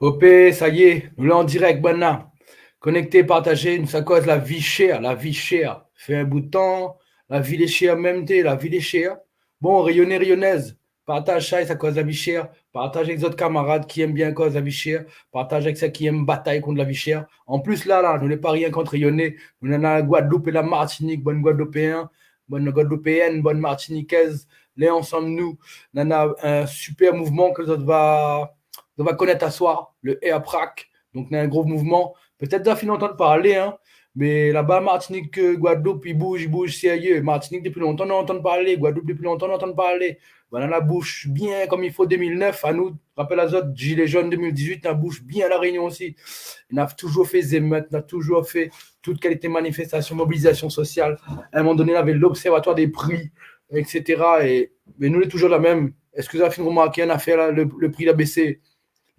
OP, ça y est, nous l'en en direct, Bana. Connecté, partagé, nous ça cause la vie chère, la vie chère. Fait un bout de temps, la ville est chère, même t'es, la ville est chère. Bon, rayonnez, rayonnaise, partage ça et ça cause la vie chère. Partage avec les autres camarades qui aiment bien cause la vie chère. Partage avec ceux qui aiment bataille contre la vie chère. En plus, là, nous n'est pas rien contre rayonner. Nous en avons la Guadeloupe et la Martinique, bonne Guadeloupéen, bonne Guadeloupéenne, bonne Martiniquaise. Les ensemble, nous, on a un super mouvement que les autres va connaître à soir, le Airprac. Donc, il y a un gros mouvement. Peut-être déjà fini d'entendre parler, hein, mais là-bas, Martinique, Guadeloupe, ils bougent sérieux. Martinique, depuis longtemps, on entend parler. Guadeloupe, depuis longtemps, on entend parler. Voilà, la bouche bien comme il faut 2009. À nous, rappelle à autres, Gilets jaunes 2018, la bouche bien à La Réunion aussi. On a toujours fait des émeutes, on a toujours fait toute qualité de manifestation, mobilisation sociale. À un moment donné, on avait l'observatoire des prix, etc. Mais nous, on est toujours la même. Est-ce que vous avez remarqué, on a fait là, le prix a baissé.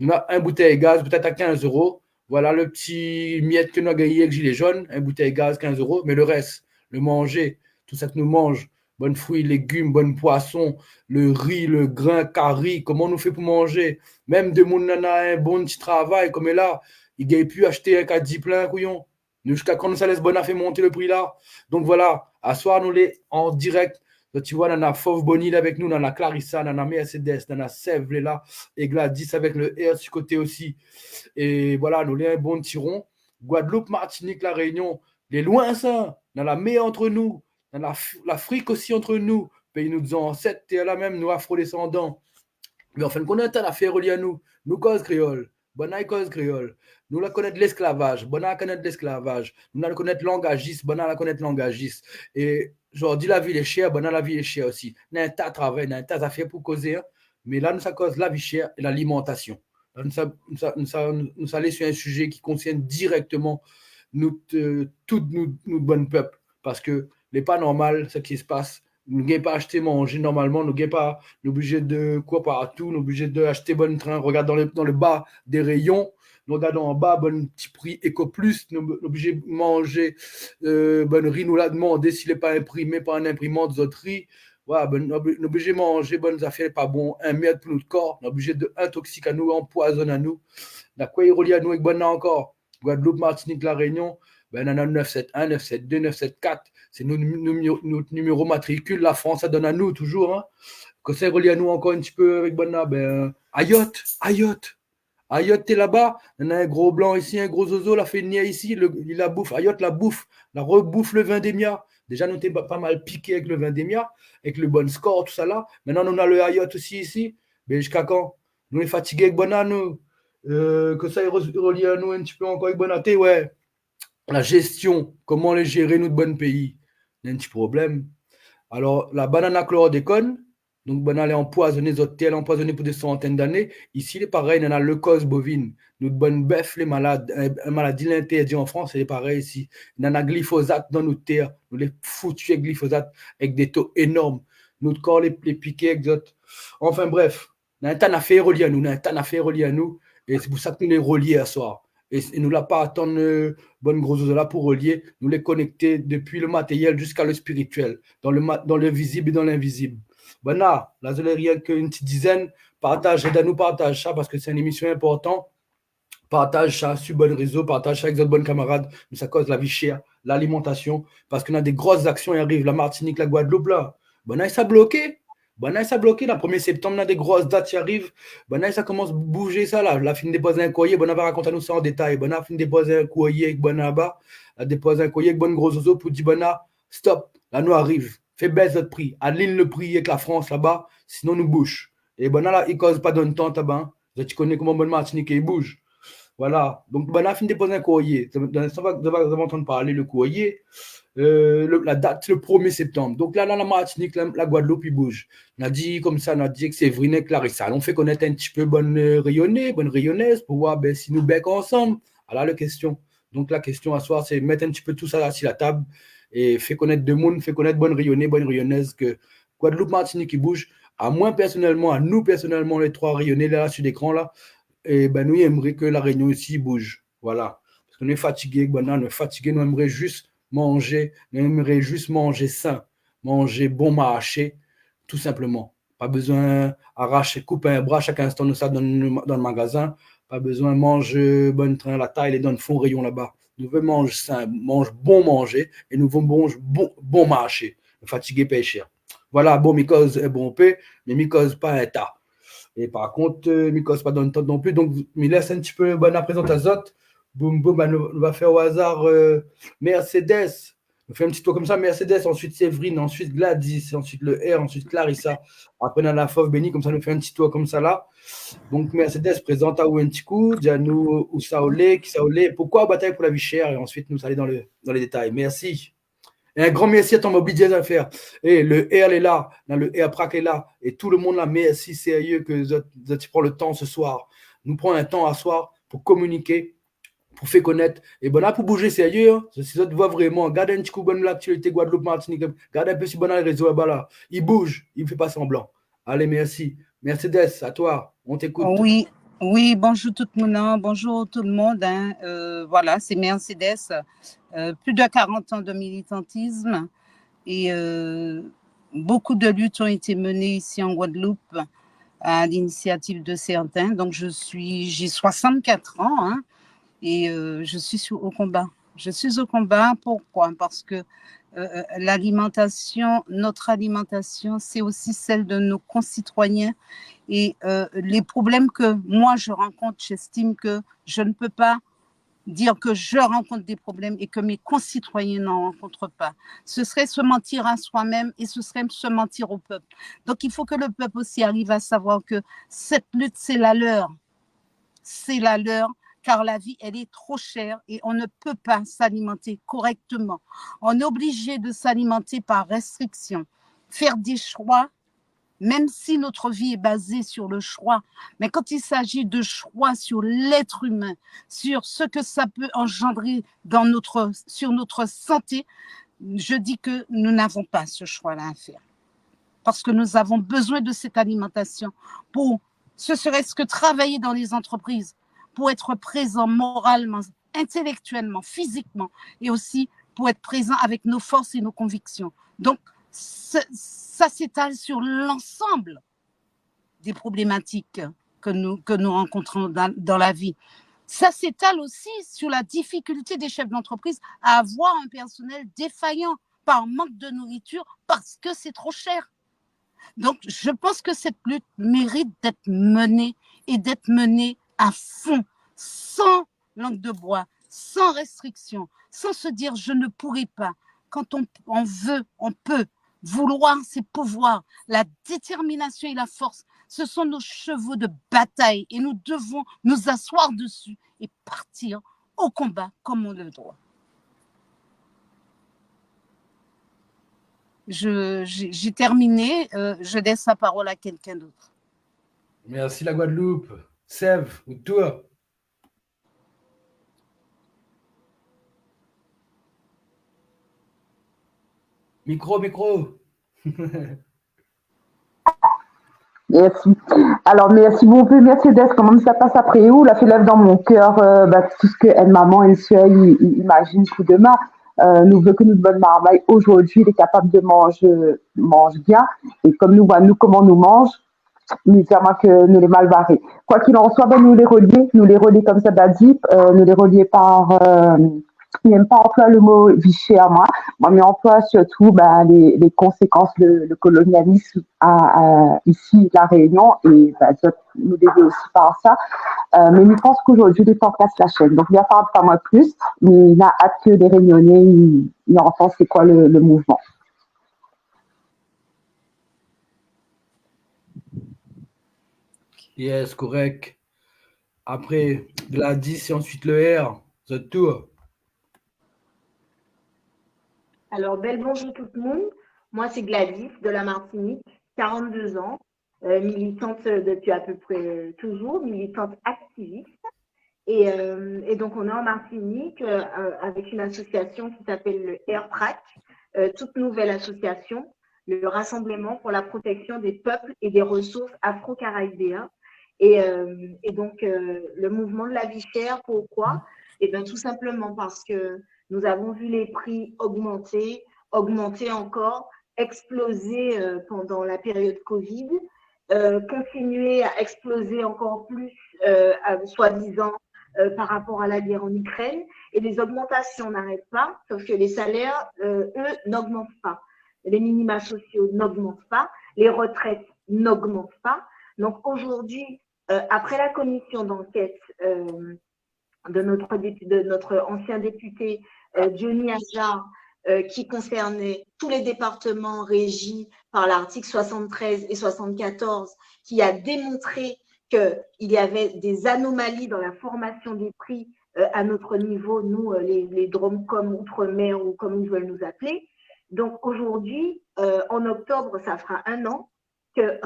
On a un bouteille gaz, peut-être à 15 euros. Voilà le petit miette que nous avons gagné avec Gilet jaune, un bouteille gaz, 15 euros. Mais le reste, le manger, tout ça que nous mange, bonnes fruits, légumes, bonnes poissons, le riz, le grain, carré, comment on nous fait pour manger. Même de mon nana un bon petit travail, comme est là, il ne gagne plus acheter un caddie plein, couillon. Jusqu'à quand ça laisse bonne à fait monter le prix là. Donc voilà, à soir, nous les en direct. Donc, tu vois, on a Fauve Bonil avec nous, on a Clarissa, on a Mercedes, on a Sèvres là, et Gladys avec le R du côté aussi. Et voilà, nous, les un bon tiron. Guadeloupe, Martinique, La Réunion, les loin ça, dans la mer entre nous, dans l'Afrique aussi entre nous. Pays nous disons, cette terre là même, nous afro-descendants. Mais enfin, qu'on a un affaire reliée à nous. Nous, cause créole. Bonne cause créole. Nous la connaître l'esclavage. Bonne la connaître l'esclavage. Nous la connaître langagiste. Bonne la connaître langagiste. Et genre, dit la vie est chère. Bonne la vie est chère aussi. Nous avons un tas de travail, nous avons un tas d'affaires pour causer. Hein. Mais là, nous, ça cause la vie chère et l'alimentation. Là, nous allons sur un sujet qui concerne directement tout nous bon peuple. Parce que n'est pas normal ce qui se passe. Nous n'avons pas acheté manger normalement. Nous n'avons pas nous obligé de quoi partout, nous obligé d'acheter bon train, regarde dans le bas des rayons, nous regardons en bas, bon petit prix Eco Plus, nous obligé de manger bon riz, nous l'a demandé s'il n'est pas imprimé par un imprimante d'autres riz. Voilà, ben, nous obligé de manger bonnes affaires pas bon, un merde pour notre corps, nous obligé de intoxiquer à nous, empoisonner à nous. La quoi il relie à nous avec bonne encore. Guadeloupe, Martinique, La Réunion, ben, on a 971, 972, 974. C'est notre numéro matricule. La France, ça donne à nous toujours. Hein. Que c'est relié à nous encore un petit peu avec Bonna, ben, Ayotte, Ayotte. Ayotte, t'es là-bas. On a un gros blanc ici, un gros zozo, la fait nier ici. Il la bouffe. Ayotte la bouffe. La rebouffe le vin des mias. Déjà, nous t'es pas mal piqué avec le vin des mias, avec le bon score, tout ça là. Maintenant, on a le Ayotte aussi ici. Mais jusqu'à quand? Nous, on est fatigués avec Bonna, nous. Que ça est relié à nous un petit peu encore avec Bonna. Ouais, la gestion, comment les gérer, nous, de bon pays. Il y a un petit problème. Alors, la banane chlordécone, donc banane est empoisonnée, les autres terres empoisonnées pour des centaines d'années. Ici, il est pareil, il y en a le cause bovine. Notre bonne bœuf, les malades, une maladie l'interdit en France, c'est pareil ici. Il y en a glyphosate dans nos terres. Nous les foutus avec glyphosate avec des taux énormes. Notre corps les piquer avec d'autres. Enfin bref, on a un tas d'affaires reliées à nous, on a un tas d'affaires reliées à nous. Et c'est pour ça que nous les reliés à soir. Et nous l'a pas attendre bonne grosse là pour relier, nous les connecter depuis le matériel jusqu'à le spirituel, dans le visible et dans l'invisible. Ben là, je n'ai rien qu'une petite dizaine. Partage, aide-nous, partage ça parce que c'est une émission importante. Partage ça sur bon réseau, partage ça avec d'autres bonnes camarades. Mais ça cause la vie chère, l'alimentation, parce qu'on a des grosses actions qui arrivent. La Martinique, la Guadeloupe, là. Ben là, ça a bloqué. Ben là, ça a bloqué. Le 1er septembre, on a des grosses dates qui arrivent. Ben là, ça commence à bouger ça, là. La fin de déposer un courrier, ben on va raconter nous ça en détail. Ben là, fin de déposer un courrier avec bon là-bas. La déposer un courrier avec bonne grosse ozo pour dire, ben là, stop, là, nous arrive. Fais baisse notre prix. Aligne le prix avec la France là-bas, sinon nous bouge. Et ben là, il cause pas d'un temps là-bas. Tu connais comment bonne Martinique, il bouge. Voilà. Donc, ben, on a fini de déposer un courrier. Dans l'instant, vous allez entendre parler le courrier. La date, c'est le 1er septembre. Donc là, dans la Martinique, la Guadeloupe, il bouge. On a dit comme ça, on a dit que c'est Séverine et Clarissa. On fait connaître un petit peu bonne rayonnée, bonne rayonnaise pour voir ben, si nous bec ensemble. Alors, la question. Donc, la question à soir, c'est mettre un petit peu tout ça là sur la table et fait connaître deux mondes, fait connaître bonne rayonnée, bonne rayonnaise que Guadeloupe, Martinique, qui bouge. À moi, personnellement, à nous, personnellement, les trois rayonnés là sur l'écran là, et ben, nous aimerions que la Réunion ici bouge. Voilà. Parce qu'on est fatigué, ben, on est fatigué, nous aimerions juste manger, nous aimerions juste manger sain, manger bon marché, tout simplement. Pas besoin arracher, couper un bras chaque instant de ça dans le magasin. Pas besoin manger bonne train la taille, les donne fond rayon là-bas. Nous voulons manger sain, mange bon manger et nous voulons manger bon marché. Fatigué, paye cher. Voilà, bon, Mikos est bon paix, mais Mikos pas un tas. Et par contre, Mikos pas dans le temps non plus. Donc, il laisse un petit peu bonne présentation. Boum, boum, on va faire au hasard Mercedes. On fait un petit tour comme ça, Mercedes, ensuite Séverine, ensuite Gladys, ensuite le R, ensuite Clarissa. Après, on a la Fauve Béni, comme ça, on fait un petit tour comme ça là. Donc, Mercedes présente à un petit coup, dis-nous où ça olé, qui ça olé, pourquoi bataille pour la vie chère, et ensuite, nous allons dans les détails. Merci. Et un grand merci à ton mobilier d'affaires. Et le R est là, le R Prac est là, et tout le monde là, merci sérieux que tu prends le temps ce soir. Nous prenons un temps à soir pour communiquer, pour faire connaître. Et bon, là, pour bouger sérieux, hein, si vous voyez vraiment, regardez un petit coup de l'actualité Guadeloupe, Martinique, regardez un peu si bon dans les réseaux là-bas là. Il bouge, il ne fait pas semblant. Allez, merci. Mercedes, à toi, on t'écoute. Oui, oui, bonjour tout le monde, bonjour tout le monde. Hein. Voilà, c'est Mercedes, plus de 40 ans de militantisme et beaucoup de luttes ont été menées ici en Guadeloupe à l'initiative de certains. Donc, j'ai 64 ans hein, et je suis au combat. Je suis au combat, pourquoi? Parce que l'alimentation, notre alimentation, c'est aussi celle de nos concitoyens. Et les problèmes que moi je rencontre, j'estime que je ne peux pas dire que je rencontre des problèmes et que mes concitoyens n'en rencontrent pas. Ce serait se mentir à soi-même et ce serait se mentir au peuple. Donc il faut que le peuple aussi arrive à savoir que cette lutte, c'est la leur. C'est la leur, car la vie, elle est trop chère et on ne peut pas s'alimenter correctement. On est obligé de s'alimenter par restriction, faire des choix, même si notre vie est basée sur le choix. Mais quand il s'agit de choix sur l'être humain, sur ce que ça peut engendrer sur notre santé, je dis que nous n'avons pas ce choix-là à faire. Parce que nous avons besoin de cette alimentation pour, ce serait-ce que travailler dans les entreprises, pour être présent moralement, intellectuellement, physiquement, et aussi pour être présent avec nos forces et nos convictions. Donc, ça s'étale sur l'ensemble des problématiques que nous rencontrons dans la vie. Ça s'étale aussi sur la difficulté des chefs d'entreprise à avoir un personnel défaillant par manque de nourriture parce que c'est trop cher. Donc, je pense que cette lutte mérite d'être menée et d'être menée à fond, sans langue de bois, sans restriction, sans se dire je ne pourrai pas. Quand on veut, on peut. Vouloir, c'est pouvoir. La détermination et la force, ce sont nos chevaux de bataille et nous devons nous asseoir dessus et partir au combat comme on le doit. J'ai terminé. Je laisse la parole à quelqu'un d'autre. Merci la Guadeloupe. Sèvres, ou toi? Micro. Merci. Alors, merci beaucoup, Mercedes. Comment ça passe après où? La fait lève dans mon cœur tout ce que elle, maman et soeur imaginent pour demain. Nous voulons que nous bonne marmaille aujourd'hui, il est capable de mange bien. Et comme nous voyons, nous, comment nous mange, nous disons que nous les mal barrés. Quoi qu'il en soit, ben, nous les relier comme ça, Badip, nous les relier par. Il n'aime pas employer le mot vichy à moi, mais emploie surtout les conséquences de le colonialisme ici, la Réunion, et nous devons aussi par ça. Mais je pense qu'aujourd'hui, les temps cassent la chaîne. Donc, il n'y a pas moi plus, mais il a hâte que les Réunionnais, ils entendent c'est quoi le mouvement. Yes, correct. Après, Gladys et ensuite le R. C'est tout. Alors, bel bonjour tout le monde. Moi, c'est Gladys de la Martinique, 42 ans, militante depuis à peu près toujours, militante activiste. Et donc, on est en Martinique avec une association qui s'appelle le RPRAC, toute nouvelle association, le Rassemblement pour la protection des peuples et des ressources afro-caribéens. Et donc, le mouvement de la vie chère, pourquoi? Eh bien, tout simplement parce que nous avons vu les prix augmenter encore, exploser pendant la période Covid. continuer à exploser encore plus, soi-disant, par rapport à la guerre en Ukraine. Et les augmentations n'arrêtent pas, sauf que les salaires, eux, n'augmentent pas. Les minima sociaux n'augmentent pas, les retraites n'augmentent pas. Donc aujourd'hui, après la commission d'enquête de notre ancien député Johnny Ajar, qui concernait tous les départements régis par l'article 73 et 74, qui a démontré qu'il y avait des anomalies dans la formation des prix à notre niveau, nous, les DROMCOM Outre-mer ou comme ils veulent nous appeler. Donc aujourd'hui, en octobre, ça fera 1 an que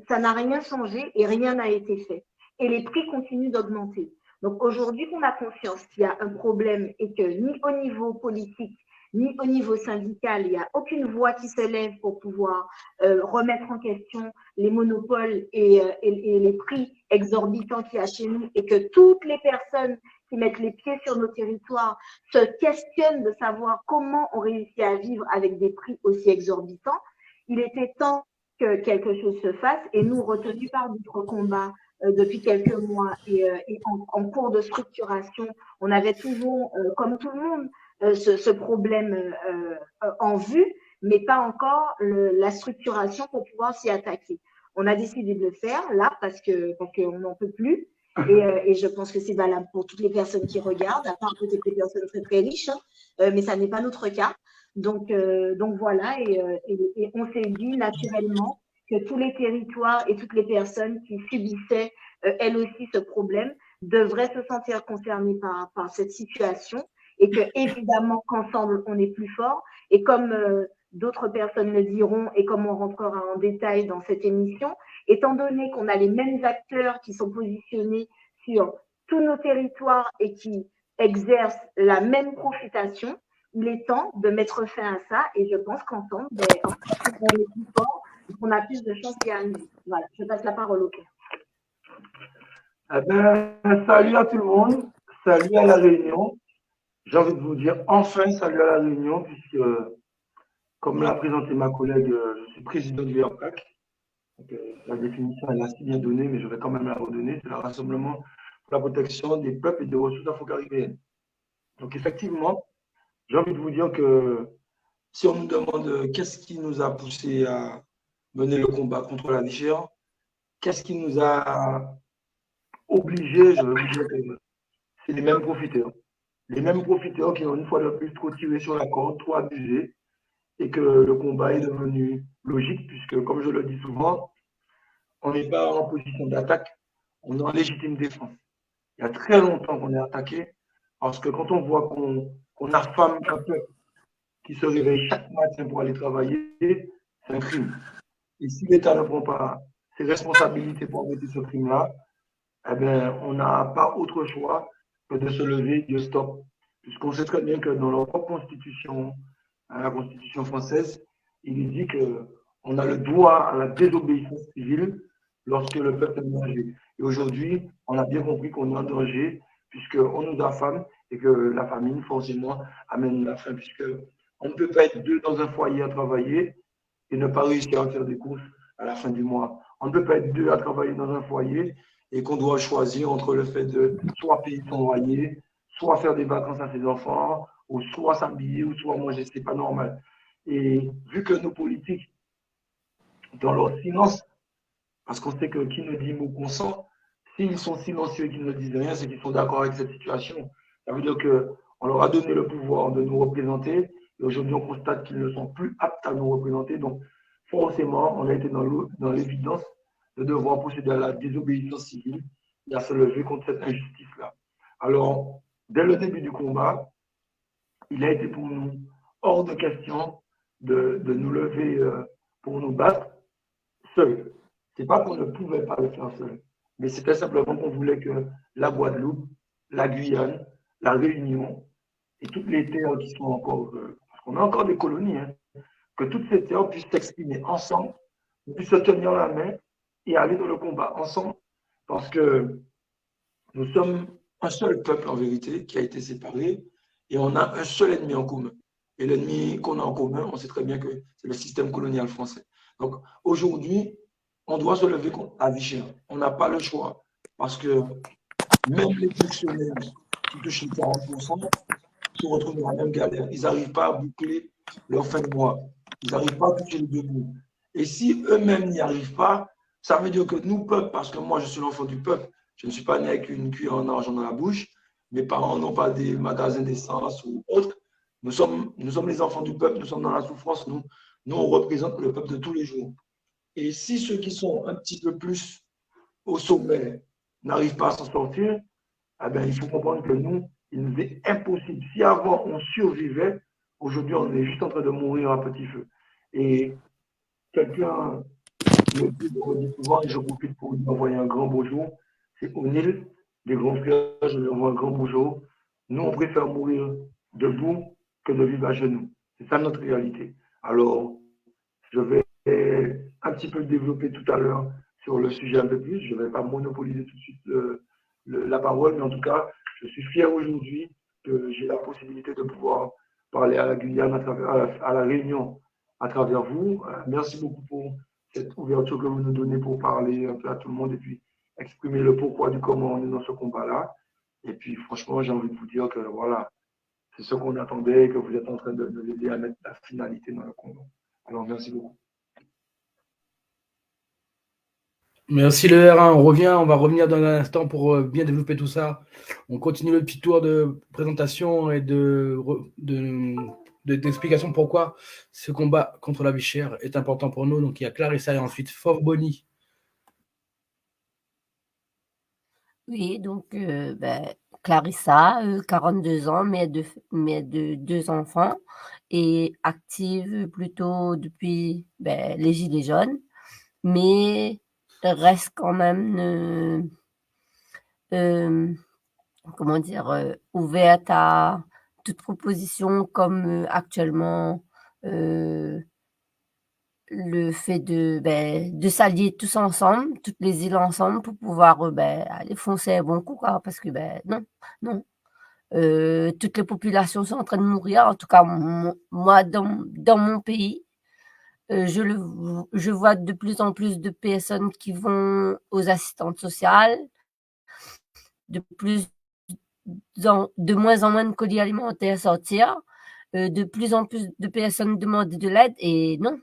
ça n'a rien changé et rien n'a été fait. Et les prix continuent d'augmenter. Donc aujourd'hui qu'on a conscience qu'il y a un problème et que ni au niveau politique, ni au niveau syndical, il n'y a aucune voix qui se lève pour pouvoir remettre en question les monopoles et les prix exorbitants qu'il y a chez nous, et que toutes les personnes qui mettent les pieds sur nos territoires se questionnent de savoir comment on réussit à vivre avec des prix aussi exorbitants. Il était temps que quelque chose se fasse, et nous, retenus par notre combat depuis quelques mois et en cours de structuration, on avait toujours, comme tout le monde, ce problème en vue, mais pas encore la structuration pour pouvoir s'y attaquer. On a décidé de le faire là parce qu'on n'en peut plus, et je pense que c'est valable pour toutes les personnes qui regardent, à part peut-être les personnes très très riches, mais ça n'est pas notre cas. Donc voilà, et on s'est dit naturellement que tous les territoires et toutes les personnes qui subissaient elles aussi ce problème devraient se sentir concernées par cette situation, et que évidemment qu'ensemble on est plus fort. Et comme d'autres personnes le diront, et comme on rentrera en détail dans cette émission, étant donné qu'on a les mêmes acteurs qui sont positionnés sur tous nos territoires et qui exercent la même profitation, il est temps de mettre fin à ça, et je pense qu'ensemble, on est plus fort, on a plus de chances d'y arriver. Voilà, je passe la parole au Claire. Eh bien, salut à tout le monde, salut à la Réunion. J'ai envie de vous dire enfin salut à la Réunion, puisque, comme l'a présenté ma collègue, je suis président du RPAC. La définition, elle l'a si bien donnée, mais je vais quand même la redonner. C'est le Rassemblement pour la protection des peuples et des ressources afro-caribéennes. Donc, effectivement, j'ai envie de vous dire que si on nous demande qu'est-ce qui nous a poussé à mener le combat contre la vie chère, qu'est-ce qui nous a obligés, je vais vous dire que c'est les mêmes profiteurs. Les mêmes profiteurs qui ont une fois de plus trop tiré sur la corde, trop abusé, et que le combat est devenu logique, puisque, comme je le dis souvent, on n'est pas en position d'attaque, on est en légitime défense. Il y a très longtemps qu'on est attaqué, parce que quand on voit qu'on affame un peuple qui se réveille chaque matin pour aller travailler, c'est un crime. Et si l'État ne prend pas ses responsabilités pour arrêter ce crime-là, eh bien, on n'a pas autre choix que de se lever et de stop. Puisqu'on sait très bien que dans leur propre constitution, la constitution française, il est dit qu'on a le droit à la désobéissance civile lorsque le peuple est en danger. Et aujourd'hui, on a bien compris qu'on est en danger, puisqu'on nous affame et que la famine, forcément, amène la faim, puisqu'on ne peut pas être 2 dans un foyer à travailler et ne pas réussir à faire des courses à la fin du mois. On ne peut pas être 2 à travailler dans un foyer et qu'on doit choisir entre le fait de soit payer son loyer, soit faire des vacances à ses enfants, ou soit s'habiller, ou soit manger, c'est pas normal. Et vu que nos politiques, dans leur silence, parce qu'on sait que qui ne dit mot consent, s'ils sont silencieux et qu'ils ne disent rien, c'est qu'ils sont d'accord avec cette situation. Ça veut dire qu'on leur a donné le pouvoir de nous représenter, et aujourd'hui on constate qu'ils ne sont plus aptes à nous représenter. Donc forcément, on a été dans l'évidence de devoir procéder à la désobéissance civile et à se lever contre cette injustice-là. Alors, dès le début du combat, il a été pour nous hors de question de nous lever pour nous battre seuls. Ce n'est pas qu'on ne pouvait pas le faire seul, mais c'était simplement qu'on voulait que la Guadeloupe, la Guyane, la Réunion et toutes les terres qui sont encore, parce qu'on a encore des colonies, hein, que toutes ces terres puissent s'exprimer ensemble, puissent se tenir la main et aller dans le combat ensemble, parce que nous sommes un seul peuple en vérité qui a été séparé, et on a un seul ennemi en commun. Et l'ennemi qu'on a en commun, on sait très bien que c'est le système colonial français. Donc aujourd'hui, on doit se lever contre la vie chère. On n'a pas le choix. Parce que même les fonctionnaires qui touchent les 40% se retrouvent dans la même galère. Ils n'arrivent pas à boucler leur fin de mois. Ils n'arrivent pas à toucher les 2 bouts. Et si eux-mêmes n'y arrivent pas, ça veut dire que nous, peuple, parce que moi, je suis l'enfant du peuple, je ne suis pas né avec une cuillère en argent dans la bouche, mes parents n'ont pas des magasins d'essence ou autres. Nous sommes les enfants du peuple, nous sommes dans la souffrance, nous on représente le peuple de tous les jours. Et si ceux qui sont un petit peu plus au sommet n'arrivent pas à s'en sortir, eh bien, il faut comprendre que nous, il nous est impossible. Si avant on survivait, aujourd'hui on est juste en train de mourir à petit feu. Et quelqu'un me dit souvent, et je profite pour lui envoyer un grand bonjour, c'est O'Neill, des grands frères, je lui envoie un grand bonjour. Nous, on préfère mourir debout que de vivre à genoux. C'est ça notre réalité. Alors, je vais un petit peu développer tout à l'heure sur le sujet un peu plus. Je ne vais pas monopoliser tout de suite la parole, mais en tout cas, je suis fier aujourd'hui que j'ai la possibilité de pouvoir parler à la Guyane, à la Réunion, à travers vous. Merci beaucoup pour cette ouverture que vous nous donnez pour parler un peu à tout le monde et puis exprimer le pourquoi du comment on est dans ce combat-là. Et puis, franchement, j'ai envie de vous dire que voilà, c'est ce qu'on attendait et que vous êtes en train de l'aider à mettre la finalité dans le combat. Alors, merci beaucoup. Merci le R1, on va revenir dans un instant pour bien développer tout ça. On continue le petit tour de présentation et d'explication pourquoi ce combat contre la vie chère est important pour nous. Donc il y a Clarissa et ensuite Fauve Bonny. Oui, donc Clarissa, 42 ans, mère de 2 enfants et active plutôt depuis les Gilets jaunes, mais reste quand même, comment dire, ouverte à toute proposition comme actuellement le fait de s'allier tous ensemble, toutes les îles ensemble pour pouvoir aller foncer un bon coup, quoi, parce que non. Toutes les populations sont en train de mourir. En tout cas, moi, dans mon pays, je vois de plus en plus de personnes qui vont aux assistantes sociales, de moins en moins de colis alimentaires sortir, de plus en plus de personnes demandent de l'aide et non.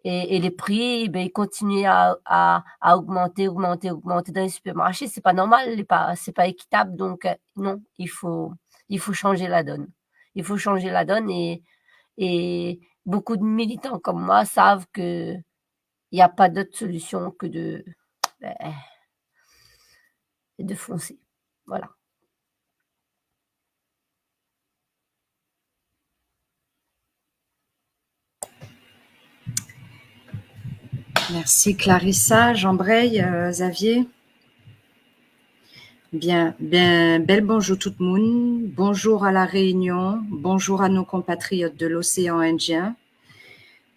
Et les prix, ils continuent à augmenter dans les supermarchés. C'est pas normal, c'est pas équitable. Donc, non, il faut changer la donne. Il faut changer la donne et beaucoup de militants comme moi savent que il n'y a pas d'autre solution que de foncer. Voilà. Merci Clarissa, Jean-Bray, Xavier. Bien, bel bonjour tout le monde. Bonjour à la Réunion. Bonjour à nos compatriotes de l'océan Indien.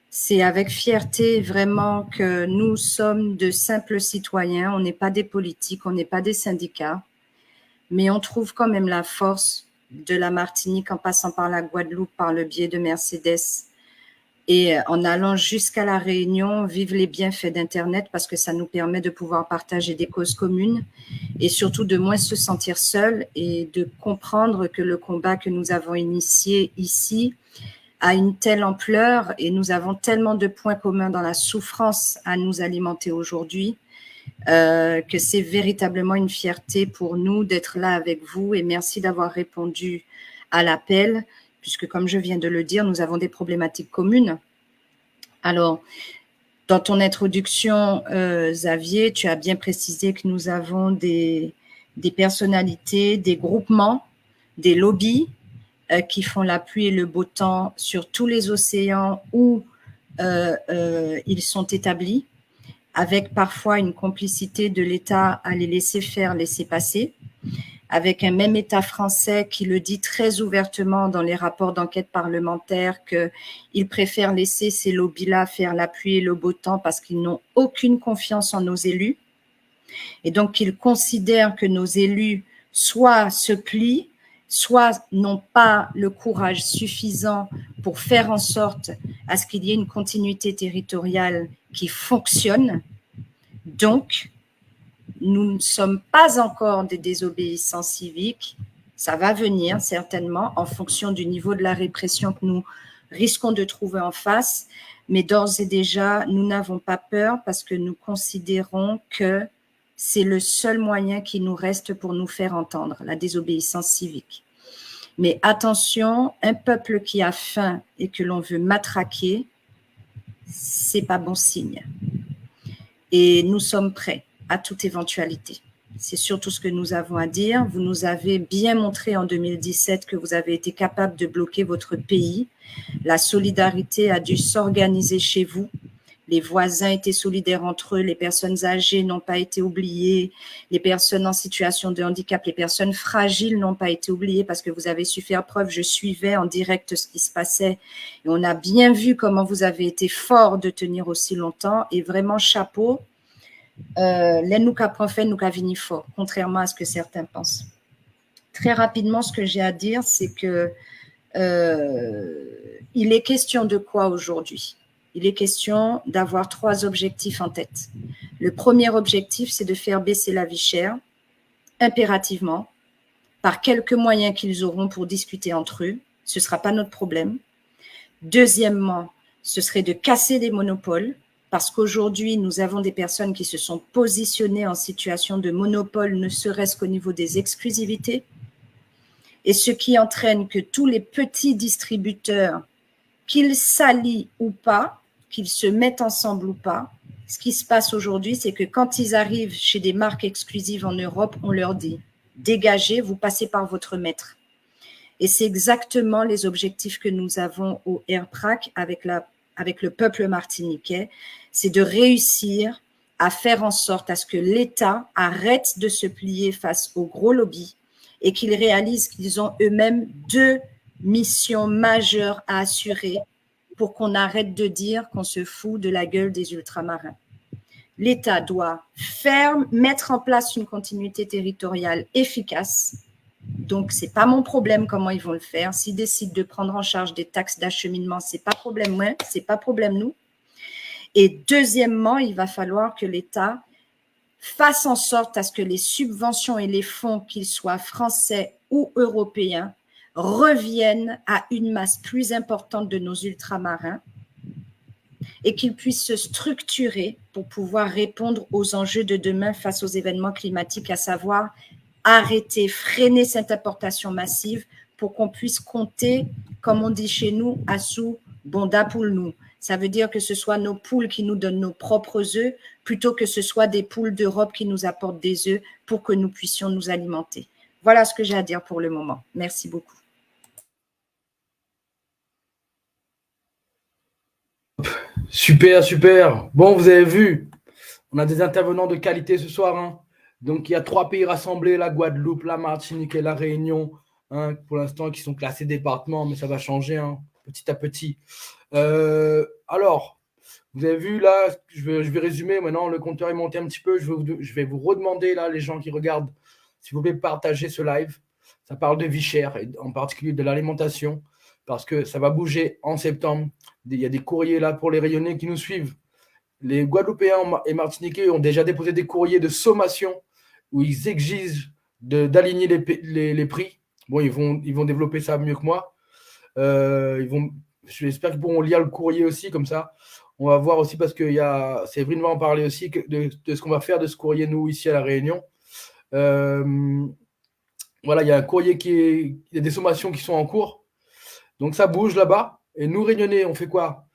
C'est avec fierté vraiment que nous sommes de simples citoyens. On n'est pas des politiques, on n'est pas des syndicats, mais on trouve quand même la force de la Martinique en passant par la Guadeloupe par le biais de Mercedes et en allant jusqu'à la Réunion, vivre les bienfaits d'Internet parce que ça nous permet de pouvoir partager des causes communes et surtout de moins se sentir seul et de comprendre que le combat que nous avons initié ici a une telle ampleur et nous avons tellement de points communs dans la souffrance à nous alimenter aujourd'hui que c'est véritablement une fierté pour nous d'être là avec vous et merci d'avoir répondu à l'appel puisque comme je viens de le dire, nous avons des problématiques communes. Alors, dans ton introduction, Xavier, tu as bien précisé que nous avons des personnalités, des groupements, des lobbies qui font la pluie et le beau temps sur tous les océans où ils sont établis, avec parfois une complicité de l'État à les laisser faire, laisser passer, avec un même État français qui le dit très ouvertement dans les rapports d'enquête parlementaire qu'il préfère laisser ces lobbies-là faire la pluie et le beau temps parce qu'ils n'ont aucune confiance en nos élus. Et donc, ils considèrent que nos élus soit se plient, soit n'ont pas le courage suffisant pour faire en sorte à ce qu'il y ait une continuité territoriale qui fonctionne Donc, nous ne sommes pas encore des désobéissants civiques. Ça va venir certainement en fonction du niveau de la répression que nous risquons de trouver en face. Mais d'ores et déjà, nous n'avons pas peur parce que nous considérons que c'est le seul moyen qui nous reste pour nous faire entendre, la désobéissance civique. Mais attention, un peuple qui a faim et que l'on veut matraquer, c'est pas bon signe. Et nous sommes prêts à toute éventualité. C'est surtout ce que nous avons à dire. Vous nous avez bien montré en 2017 que vous avez été capable de bloquer votre pays. La solidarité a dû s'organiser chez vous. Les voisins étaient solidaires entre eux, les personnes âgées n'ont pas été oubliées, les personnes en situation de handicap, les personnes fragiles n'ont pas été oubliées parce que vous avez su faire preuve. Je suivais en direct ce qui se passait et on a bien vu comment vous avez été fort de tenir aussi longtemps et vraiment chapeau. Nous qu'a fait, nous qu'a vini fort, contrairement à ce que certains pensent. Très rapidement, ce que j'ai à dire, c'est que il est question de quoi aujourd'hui? Il est question d'avoir 3 objectifs en tête. Le premier objectif, c'est de faire baisser la vie chère, impérativement, par quelques moyens qu'ils auront pour discuter entre eux. Ce ne sera pas notre problème. Deuxièmement, ce serait de casser des monopoles, parce qu'aujourd'hui, nous avons des personnes qui se sont positionnées en situation de monopole, ne serait-ce qu'au niveau des exclusivités, et ce qui entraîne que tous les petits distributeurs, qu'ils s'allient ou pas, qu'ils se mettent ensemble ou pas, ce qui se passe aujourd'hui, c'est que quand ils arrivent chez des marques exclusives en Europe, on leur dit « Dégagez, vous passez par votre maître ». Et c'est exactement les objectifs que nous avons au RPRAC avec le peuple martiniquais, c'est de réussir à faire en sorte à ce que l'État arrête de se plier face aux gros lobbies et qu'ils réalisent qu'ils ont eux-mêmes 2 missions majeures à assurer pour qu'on arrête de dire qu'on se fout de la gueule des ultramarins. L'État doit mettre en place une continuité territoriale efficace. Donc, ce n'est pas mon problème comment ils vont le faire. S'ils décident de prendre en charge des taxes d'acheminement, ce n'est pas problème moi, ce n'est pas problème nous. Et deuxièmement, il va falloir que l'État fasse en sorte à ce que les subventions et les fonds, qu'ils soient français ou européens, reviennent à une masse plus importante de nos ultramarins et qu'ils puissent se structurer pour pouvoir répondre aux enjeux de demain face aux événements climatiques, à savoir arrêter, freiner cette importation massive pour qu'on puisse compter, comme on dit chez nous, à sous bonda pour nous. Ça veut dire que ce soit nos poules qui nous donnent nos propres œufs plutôt que ce soit des poules d'Europe qui nous apportent des œufs pour que nous puissions nous alimenter. Voilà ce que j'ai à dire pour le moment. Merci beaucoup. Super, super. Bon, vous avez vu, on a des intervenants de qualité ce soir. Hein. Donc, il y a 3 pays rassemblés, la Guadeloupe, la Martinique et la Réunion, hein, pour l'instant, qui sont classés départements, mais ça va changer hein, petit à petit. Alors, vous avez vu là, je vais résumer. Maintenant, le compteur est monté un petit peu. Je vais vous redemander, là, les gens qui regardent, s'il vous plaît, partager ce live. Ça parle de vie chère, et en particulier de l'alimentation, parce que ça va bouger en septembre. Il y a des courriers là pour les Rayonnais qui nous suivent. Les Guadeloupéens et Martiniquais ont déjà déposé des courriers de sommation où ils exigent d'aligner les prix. Bon, ils vont développer ça mieux que moi. J'espère qu'ils pourront lire le courrier aussi, comme ça. On va voir aussi, parce que Séverine va en parler aussi, de ce qu'on va faire de ce courrier, nous, ici à La Réunion. Voilà, il y a un courrier il y a des sommations qui sont en cours. Donc, ça bouge là-bas. Et nous, Réunionnais, on fait quoi?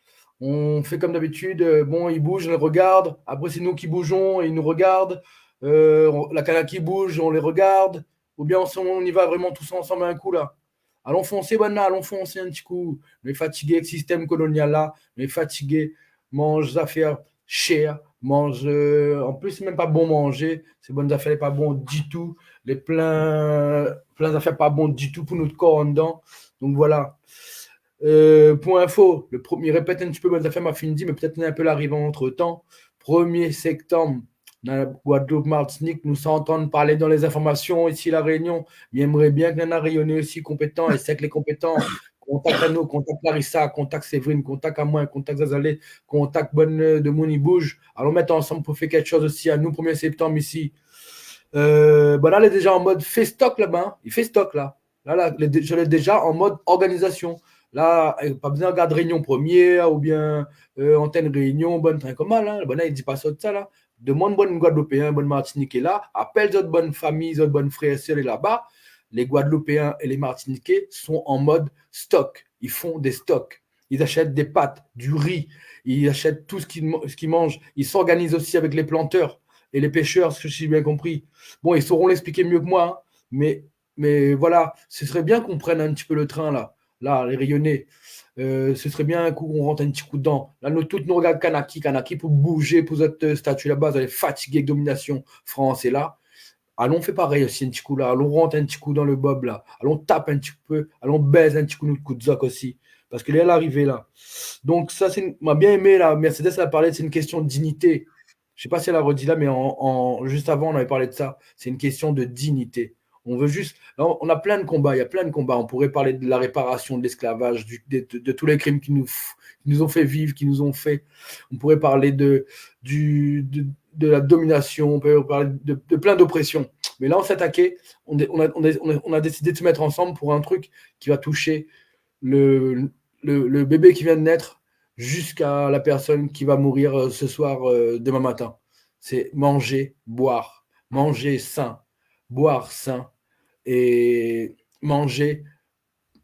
On fait comme d'habitude. Bon, ils bougent, on les regarde. Après, c'est nous qui bougeons et ils nous regardent. La canne qui bouge, on les regarde. Ou bien on y va vraiment tous ensemble à un coup, là. Allons foncer, allons foncer un petit coup. On est fatigué avec le système colonial, là. On est fatigué. Mange des affaires chères. Mange. En plus, c'est même pas bon manger. Ces bonnes affaires, n'est pas bon du tout. Les plein d'affaires pas bon du tout pour notre corps en dedans. Donc, voilà. Point info, le premier, répète un petit peu, bonnes affaires m'a fini, mais peut-être un peu l'arrivée entre temps. 1er septembre, dans la Guadeloupe, Martinique, nous s'entendons parler dans les informations ici à La Réunion. Mais j'aimerais bien que nous Rayonnais aussi compétents, et c'est que les compétents contact Anno, contact Larissa, contact Séverine, contact Amoin, contact Zazalé, contact Bonne de Mouni Bouge. Allons mettre ensemble pour faire quelque chose aussi à nous, 1er septembre ici. Là, elle est déjà en mode fait stock là-bas. Hein. Il fait stock là. Là, je l'ai déjà en mode organisation. Là, pas besoin de regarder réunion première ou bien antenne réunion, bonne train comme mal. Hein. Là, il dit pas ça de ça là. Demande bonne Guadeloupéen, bonne Martiniquais là. Appelle d'autres bonnes familles, d'autres bonnes frères et sœurs là-bas. Les Guadeloupéens et les Martiniquais sont en mode stock. Ils font des stocks. Ils achètent des pâtes, du riz. Ils achètent tout ce qu'ils mangent. Ils s'organisent aussi avec les planteurs et les pêcheurs, ce que j'ai bien compris. Bon, ils sauront l'expliquer mieux que moi, hein, mais voilà, ce serait bien qu'on prenne un petit peu le train là, les rayonnés. Ce serait bien qu'on rentre un petit coup dedans. Là, toutes nous regardent Kanaki pour bouger, pour notre statut là-bas, vous allez fatiguer avec domination français là. Allons, fait pareil aussi un petit coup là. Allons, rentre un petit coup dans le bob là. Allons, tape un petit peu. Allons, baise un petit coup, notre coup de zoc aussi. Parce qu'elle est à l'arrivée là. Donc, ça, m'a bien aimé là. Mercedes, elle a parlé, c'est une question de dignité. Je ne sais pas si elle a redit là, mais juste avant, on avait parlé de ça. C'est une question de dignité. On veut juste. On a plein de combats. Il y a plein de combats. On pourrait parler de la réparation de l'esclavage, de tous les crimes qui nous ont fait vivre, qui nous ont fait. On pourrait parler de la domination. On peut parler de plein d'oppressions. Mais là, on s'est attaqué. On a décidé de se mettre ensemble pour un truc qui va toucher le bébé qui vient de naître jusqu'à la personne qui va mourir ce soir, demain matin. C'est manger, boire, manger sain, boire sain et manger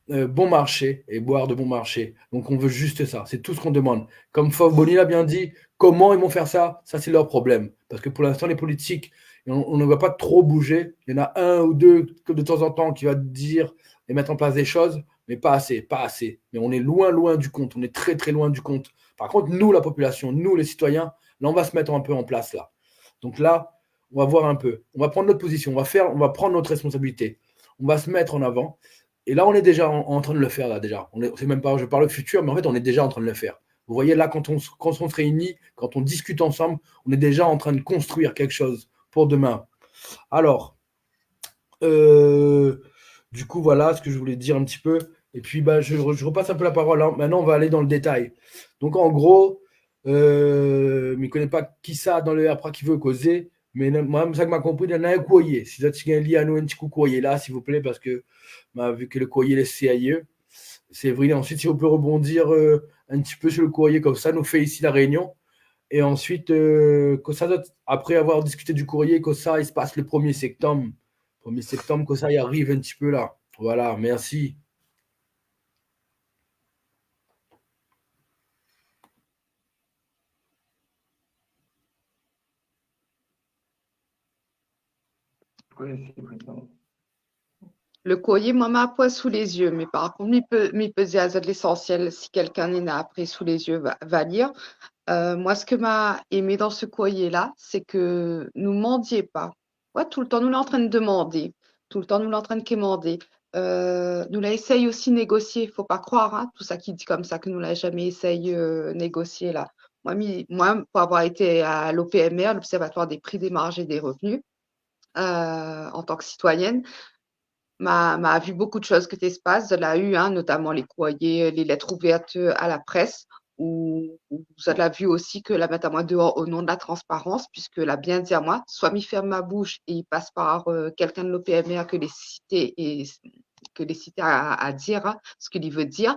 bon marché et boire de bon marché. Donc on veut juste ça, c'est tout ce qu'on demande. Comme Fauve Bonny l'a bien dit, comment ils vont faire ça? Ça c'est leur problème. Parce que pour l'instant les politiques, on ne va pas trop bouger. Il y en a un ou deux que de temps en temps qui va dire et mettre en place des choses, mais pas assez, pas assez. Mais on est loin du compte, on est très très loin du compte. Par contre, nous, la population, nous les citoyens, là on va se mettre un peu en place là. Donc là, on va voir un peu. On va prendre notre position, on va prendre notre responsabilité. On va se mettre en avant. Et là, on est déjà en train de le faire, là, déjà. C'est même pas, je parle au futur, mais en fait, on est déjà en train de le faire. Vous voyez, là, quand on se réunit, quand on discute ensemble, on est déjà en train de construire quelque chose pour demain. Alors, du coup, voilà ce que je voulais dire un petit peu. Et puis, je repasse un peu la parole. Hein. Maintenant, on va aller dans le détail. Donc, en gros, mais je ne connais pas qui ça dans le après qui veut causer. Mais moi, ça que m'a compris, il y en a un courrier. Si vous avez un lien à nous, un petit coup courrier là, s'il vous plaît, parce que vu que le courrier est CIE, c'est vrai. Ensuite, si on peut rebondir un petit peu sur le courrier, comme ça, nous fait ici la réunion. Et ensuite, après avoir discuté du courrier, que ça, il se passe le 1er septembre. 1er septembre, que ça, il arrive un petit peu là. Voilà, merci. Oui, c'est président. Le courrier, moi, m'a pas sous les yeux, mais par contre, m'y peser à l'essentiel. Si quelqu'un n'en a après sous les yeux, va lire. Moi, ce que m'a aimé dans ce courrier-là, c'est que nous mendiez pas. Ouais, tout le temps, nous l'en train de demander. Tout le temps, nous l'en train de quémander. Nous l'a essayé aussi négocier. Faut pas croire, hein, tout ça qui dit comme ça, que nous l'a jamais essayé négocier là. Moi, pour avoir été à l'OPMR, l'Observatoire des prix, des marges et des revenus, en tant que citoyenne, m'a vu beaucoup de choses que tu espaces. Elle a eu, hein, notamment les courriers, les lettres ouvertes à la presse, où vous l'a vu aussi que la mettre à moi dehors au nom de la transparence, puisque elle a bien dit à moi, soit m'y ferme ma bouche et il passe par quelqu'un de l'OPMR que les cités à dire hein, ce qu'il veut dire,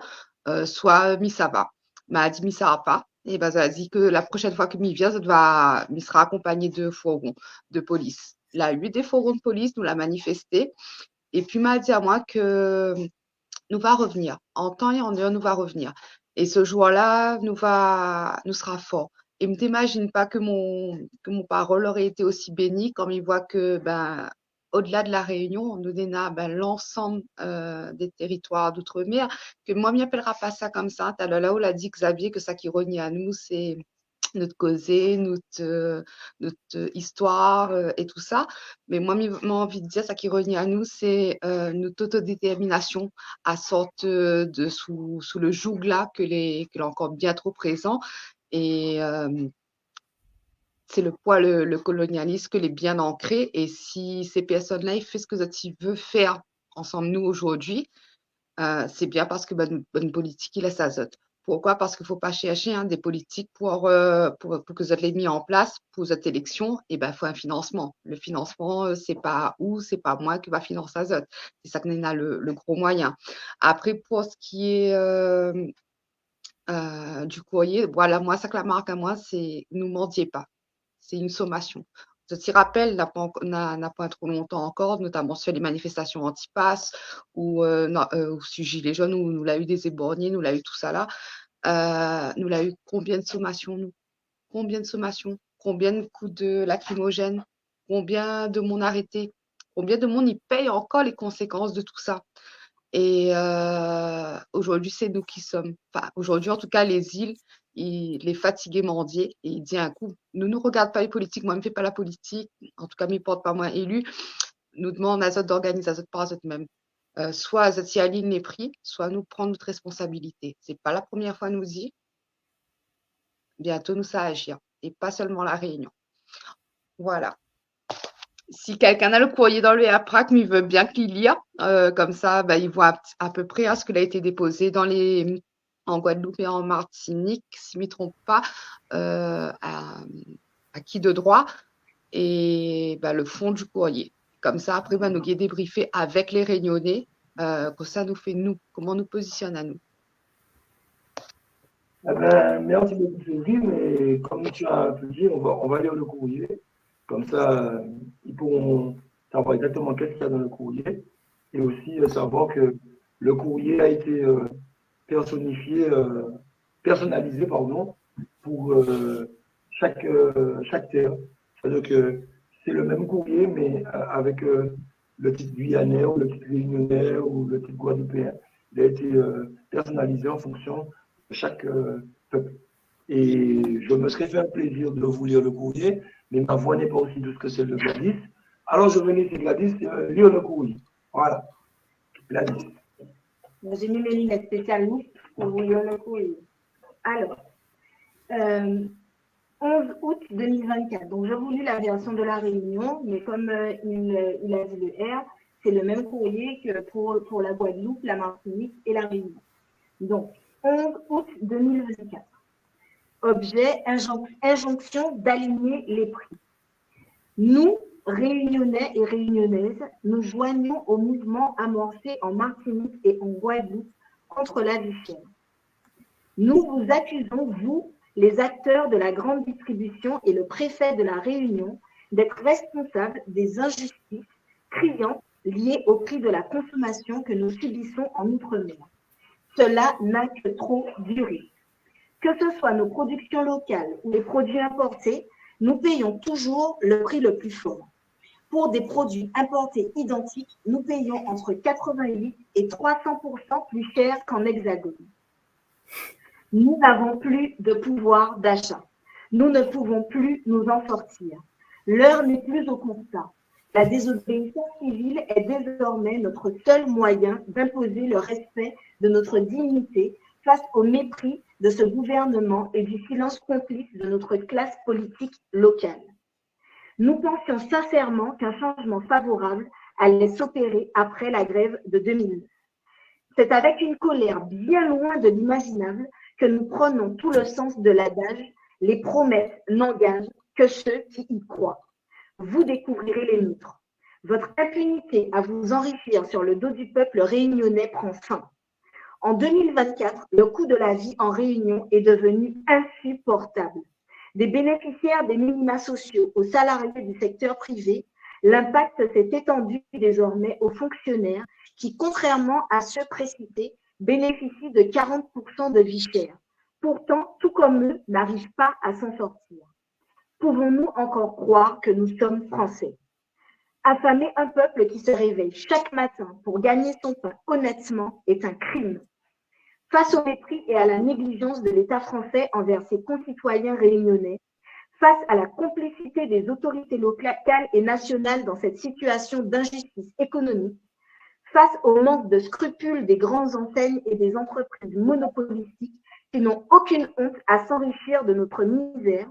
soit mi ça va. M'a dit mi ça va pas. Et ben, ça a dit que la prochaine fois que mi vient, il sera accompagné de fourgons de police. Il a eu des fourgons de police, nous l'a manifesté. Et puis m'a dit à moi que nous va revenir. En temps et en heure, nous va revenir. Et ce jour-là, nous sera fort. Et ne t'imagine pas que mon parole aurait été aussi bénie quand il voit que, au-delà de la Réunion, on nous donne l'ensemble des territoires d'outre-mer, que moi, je m'appellera pas ça comme ça. T'as là où l'a dit Xavier que ça qui renie à nous, c'est notre causée, notre histoire et tout ça. Mais moi, j'ai envie de dire, ça qui revient à nous, c'est notre autodétermination à sorte sous le joug là que l'est encore bien trop présent. Et c'est le poids, le colonialisme que l'est bien ancré. Et si ces personnes-là, ils font ce que ils veulent faire ensemble nous aujourd'hui, c'est bien parce que bonne politique, il laisse azote. Pourquoi? Parce qu'il ne faut pas chercher des politiques pour que ça les mis en place pour cette élection. Et ben, il faut un financement. Le financement, c'est pas moi qui va financer azote. C'est ça qu'on a le gros moyen. Après, pour ce qui est du courrier, voilà, moi, ça que la marque à moi, c'est ne mendiez pas. C'est une sommation. Je t'y rappelle, n'a pas trop longtemps encore, notamment sur les manifestations anti-pass ou sur Gilets jaunes, où nous l'a eu des éborgnés, nous l'a eu tout ça là. Nous l'a eu combien de sommations, nous? Combien de sommations? Combien de coups de lacrymogène? Combien de monde arrêté? Combien de monde y paye encore les conséquences de tout ça? Et aujourd'hui, c'est nous qui sommes. Enfin, aujourd'hui, en tout cas, les îles, les fatigués mendiers, et il dit un coup, ne nous regarde pas les politiques, moi, je ne fais pas la politique, en tout cas, ne porte pas moi élu, nous demande Azote d'organiser Azote par Azote même. Soit Azote y aligne les prix, soit nous prendre notre responsabilité. Ce n'est pas la première fois nous y. Bientôt, nous ça agir. Et pas seulement la Réunion. Voilà. Si quelqu'un a le courrier dans le APRAC, mais il veut bien qu'il lise, comme ça, il voit à peu près ce qu'il a été déposé en Guadeloupe et en Martinique, si je ne me trompe pas, à qui de droit, et le fond du courrier. Comme ça, après, nous guider débriefer avec les Réunionnais, que ça nous fait, nous, comment nous positionne à nous. Merci beaucoup, Céline. Mais comme tu as un peu dit, on va lire le courrier. Comme ça, ils pourront savoir exactement qu'est-ce qu'il y a dans le courrier. Et aussi savoir que le courrier a été personnalisé pour chaque terre. C'est-à-dire que c'est le même courrier, mais avec le titre guyanais ou le titre réunionnais ou le titre guadeloupéen. Il a été personnalisé en fonction de chaque peuple. Et je me serais fait un plaisir de vous lire le courrier, mais ma voix n'est pas aussi douce que celle de Gladys. Alors je venais chez Gladys lire le courrier. Voilà. Gladys. J'ai mis mes lunettes spécialement pour vous lire le courrier. Alors, 11 août 2024. Donc, j'ai voulu la version de la Réunion, mais comme il a dit le R, c'est le même courrier que pour la Guadeloupe, la Martinique et la Réunion. Donc, 11 août 2024. Objet, injonction d'aligner les prix. Nous, Réunionnais et Réunionnaises, nous joignons au mouvement amorcé en Martinique et en Guadeloupe contre la vie chère. Nous vous accusons, vous, les acteurs de la grande distribution et le préfet de la Réunion, d'être responsables des injustices criantes liées au prix de la consommation que nous subissons en Outre-mer. Cela n'a que trop duré. Que ce soit nos productions locales ou les produits importés, nous payons toujours le prix le plus fort. Pour des produits importés identiques, nous payons entre 88 et 300% plus cher qu'en Hexagone. Nous n'avons plus de pouvoir d'achat. Nous ne pouvons plus nous en sortir. L'heure n'est plus au constat. La désobéissance civile est désormais notre seul moyen d'imposer le respect de notre dignité face au mépris de ce gouvernement et du silence complice de notre classe politique locale. Nous pensions sincèrement qu'un changement favorable allait s'opérer après la grève de 2009. C'est avec une colère bien loin de l'imaginable que nous prenons tout le sens de l'adage « Les promesses n'engagent que ceux qui y croient ». Vous découvrirez les nôtres. Votre impunité à vous enrichir sur le dos du peuple réunionnais prend fin. En 2024, le coût de la vie en Réunion est devenu insupportable. Des bénéficiaires des minima sociaux aux salariés du secteur privé, l'impact s'est étendu désormais aux fonctionnaires qui, contrairement à ceux précités, bénéficient de 40% de vie chère. Pourtant, tout comme eux, n'arrivent pas à s'en sortir. Pouvons-nous encore croire que nous sommes français? Affamer un peuple qui se réveille chaque matin pour gagner son pain honnêtement est un crime. Face au mépris et à la négligence de l'État français envers ses concitoyens réunionnais, face à la complicité des autorités locales et nationales dans cette situation d'injustice économique, face au manque de scrupules des grandes enseignes et des entreprises monopolistiques qui n'ont aucune honte à s'enrichir de notre misère,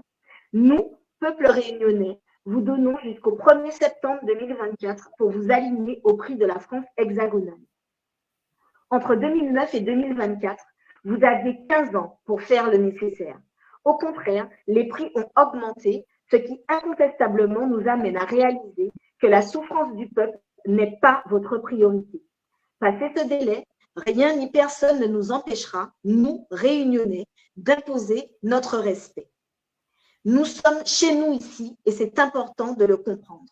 nous, peuple réunionnais, vous donnons jusqu'au 1er septembre 2024 pour vous aligner au prix de la France hexagonale. Entre 2009 et 2024, vous aviez 15 ans pour faire le nécessaire. Au contraire, les prix ont augmenté, ce qui incontestablement nous amène à réaliser que la souffrance du peuple n'est pas votre priorité. Passé ce délai, rien ni personne ne nous empêchera, nous, réunionnais, d'imposer notre respect. Nous sommes chez nous ici et c'est important de le comprendre.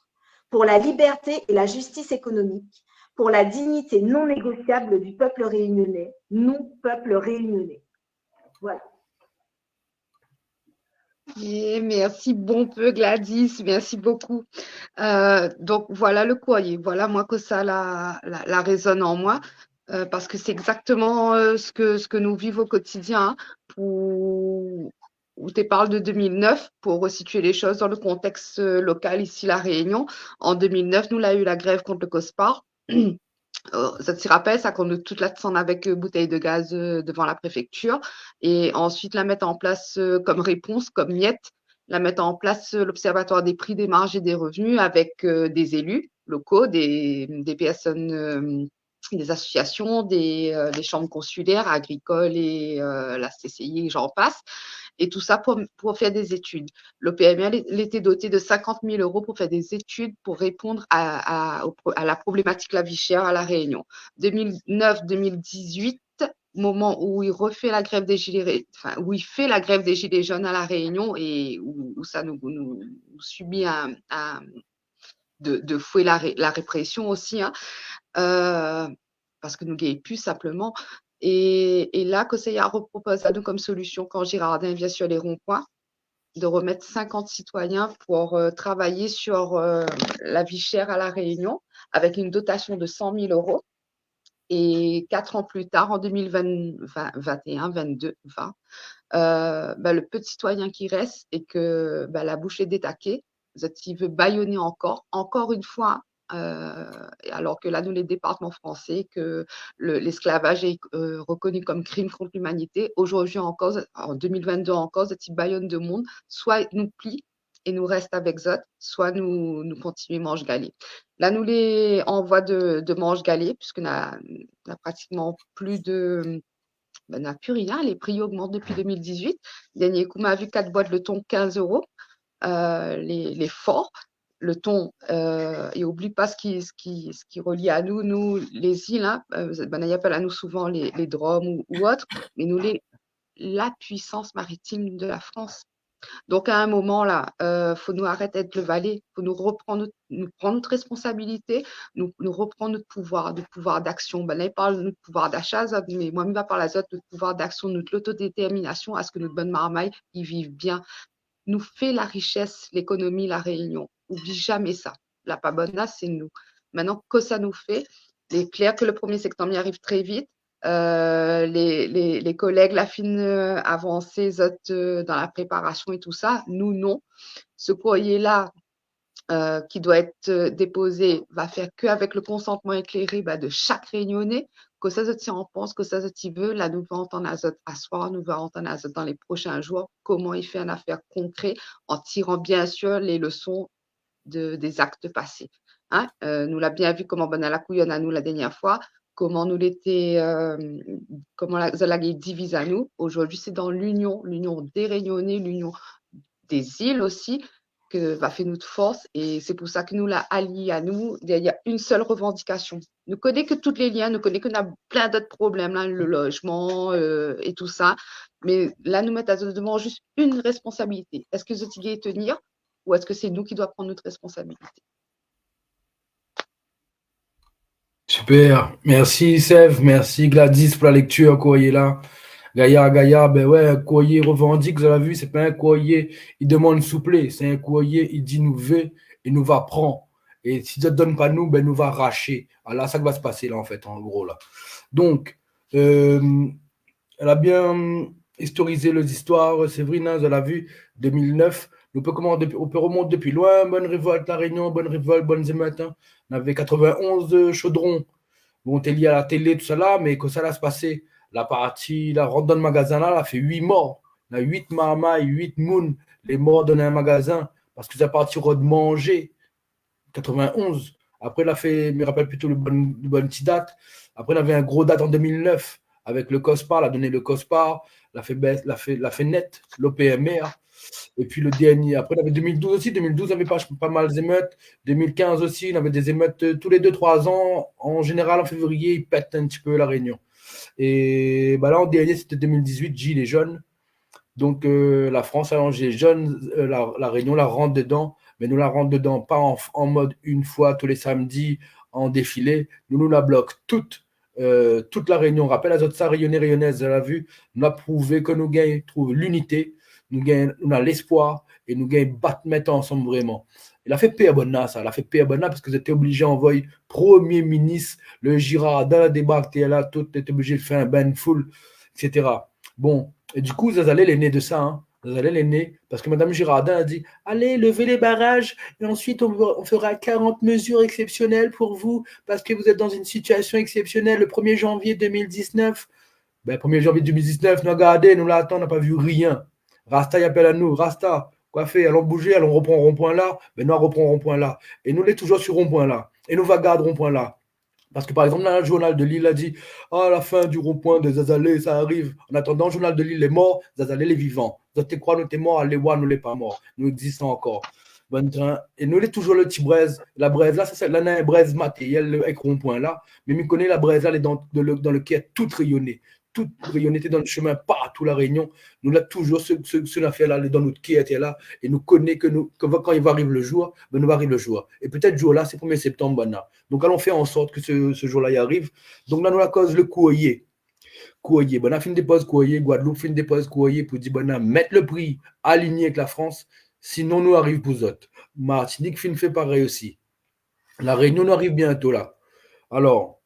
Pour la liberté et la justice économique, pour la dignité non négociable du peuple réunionnais, nous, peuple réunionnais. Voilà. Et merci bon peu Gladys, merci beaucoup. Donc voilà le courrier, voilà moi que ça la résonne en moi, parce que c'est exactement ce que nous vivons au quotidien. Où tu parles de 2009, pour resituer les choses dans le contexte local ici, La Réunion. En 2009, nous, a eu la grève contre le COSPAR. Ça te rappelle, ça qu'on toute la scène avec bouteilles de gaz devant la préfecture, et ensuite la mettre en place comme réponse, comme miette, la mettre en place l'Observatoire des prix, des marges et des revenus avec des élus locaux, des personnes, des associations, des chambres consulaires, agricoles et la CCI, j'en passe. Et tout ça pour faire des études. L'OPML était doté de 50 000 € pour faire des études pour répondre à la problématique de la vie chère à La Réunion. 2009-2018, moment où il refait la grève des gilets, enfin, où il fait la grève des gilets jaunes à La Réunion et où ça nous subit de fouet la répression aussi, hein, parce que nous gagnons plus simplement. Et là, Kosseya propose à nous comme solution, quand Girardin vient sur les ronds-points, de remettre 50 citoyens pour travailler sur la vie chère à La Réunion avec une dotation de 100 000 €. Et 4 ans plus tard, en 2021, 22, 20, le peu de citoyens qui reste et que la bouche est détaquée, il veut bâillonner encore une fois, alors que là, nous, les départements français, que l'esclavage est reconnu comme crime contre l'humanité. Aujourd'hui encore, en 2022 encore, il bâillonne de monde, soit nous plie et nous reste avec Zot, soit nous continuons manche galée. Là, nous les envoie de manche galée, puisqu'on n'a pratiquement plus n'a plus rien. Les prix augmentent depuis 2018. Dernier coup, m'a vu 4 boîtes le thon, 15 €. Les forts, le thon, et oublie pas ce qui relie à nous les îles, hein, il appelle à nous souvent les Drômes ou autres, mais nous la puissance maritime de la France. Donc à un moment là, faut nous arrêter d'être le valet, faut nous prendre notre responsabilité, nous reprendre notre pouvoir d'action. Là, il parle de notre pouvoir d'achat, mais moi, il va parler de notre pouvoir d'action, notre l'autodétermination, à ce que notre bonne marmaille y vive bien. Nous fait la richesse, l'économie, La Réunion. Oublie jamais ça. La pas bonne là, c'est nous. Maintenant, que ça nous fait, il est clair que le 1er septembre y arrive très vite. Les collègues, la fine avancée dans la préparation et tout ça, nous, non. Ce courrier-là, qui doit être déposé, va faire qu'avec le consentement éclairé de chaque réunionnais, que ça se en pense, que ça se veut. Là, nous va entendre Azot à soir, nous va entendre Azot dans les prochains jours, comment il fait une affaire concrète, en tirant bien sûr les leçons des actes passés. Hein? Nous l'a bien vu comment la couillonne à nous la dernière fois, comment nous l'étais, comment la Zalagé divise à nous. Aujourd'hui, c'est dans l'union des réunionnais, l'union des îles aussi, que va faire notre force, et c'est pour ça que nous l'a allié à nous. Il y a une seule revendication. Nous connaissons que tous les liens, nous connaissons qu'on a plein d'autres problèmes, là, le logement et tout ça, mais là, nous mettons devant juste une responsabilité. Est-ce que Zotigé est tenir, ou est-ce que c'est nous qui devons prendre notre responsabilité? Super, merci Sève, merci Gladys pour la lecture, courrier là. Gaïa, ben ouais, courrier revendique, vous avez vu, c'est pas un courrier, il demande souplé, c'est un courrier, il dit nous veut et nous va prendre. Et si ça ne donne pas nous, ben nous va racher. Alors, ça va se passer là, en fait, en gros là. Donc, elle a bien historisé les histoires, Séverine, elle a vu, 2009. On peut remonter depuis loin, bonne révolte, La Réunion, bonne révolte, bonnes émeutes. Hein. On avait 91 chaudrons. Bon, t'es lié à la télé, tout ça là, mais que ça là se passait. La partie, la rentre dans le magasin là, elle a fait 8 morts. On a 8 marmailles, 8 mounes, les morts dans un magasin, parce que c'est parti de manger. 91. Après, il a fait, je me rappelle plutôt le bon petit date. Après, il avait un gros date en 2009 avec le COSPAR, il a donné le COSPAR, l'a fait net, l'OPMR. Et puis le dernier, après, on avait 2012 aussi. 2012, on avait pas mal d'émeutes. 2015 aussi, on avait des émeutes tous les 2-3 ans. En général, en février, ils pètent un petit peu la Réunion. Et bah là, en dernier, c'était 2018, Gilets jaunes. Donc, la France a les jeunes, la Réunion la rentre dedans, mais nous la rentre dedans pas en mode une fois tous les samedis en défilé. Nous la bloquons toute la Réunion. Rappelle à ça, Rayonnais, Rayonnaise, elle a vu, nous a prouvé que nous gagnons, trouve l'unité, nous avons l'espoir et nous gagnons battre mettre ensemble vraiment. Il a fait paix à Bonna, ça. Il a fait paix à Bonna parce que vous étiez obligé d'envoyer Premier ministre, le Girard, dans le débat que là, tout était obligé de faire un bain full, etc. Bon, et du coup, Zazalel est né de ça. Hein. Zazalel est né parce que Mme Girardin a dit allez, levez les barrages et ensuite on fera 40 mesures exceptionnelles pour vous parce que vous êtes dans une situation exceptionnelle le 1er janvier 2019. Ben, 1er janvier 2019, nous regardez, nous l'attendons, on n'a pas vu rien. Rasta y appelle à nous, Rasta, quoi fait, allons bouger, allons reprendre rond-point là, ben nous reprend rond-point là. Et nous, les toujours sur rond-point là. Et nous va garder rond-point là. Parce que par exemple, dans le journal de Lille a dit ah, la fin du rond-point de Zazalé, ça arrive. En attendant, le journal de Lille est mort, Zazalé est vivant. Vous te croire, nous t'es mort, allez voir, nous n'est pas mort. Nous existons encore. Bon train. Et nous, les toujours le petit braise. La braise là, c'est la braise matérielle avec rond-point là. Mais nous connaissons la braise là, elle est dans le quai toute rayonnée. Toute rayonnée, était dans le chemin partout la Réunion. Nous là toujours ce affaire là, dans notre quai était là. Et nous connaissons que quand il va arriver le jour, ben nous va arriver le jour. Et peut-être jour là, c'est 1er septembre. Ben, donc, allons faire en sorte que ce jour-là y arrive. Donc, là, nous la cause le courrier. Courrier. Bon, on a fait une dépose courrier. Guadeloupe fait une dépose courrier pour dire, bon, mettre le prix aligné avec la France. Sinon, nous arrive pour autres. Martinique fait pareil aussi. La Réunion nous arrive bientôt là. Alors,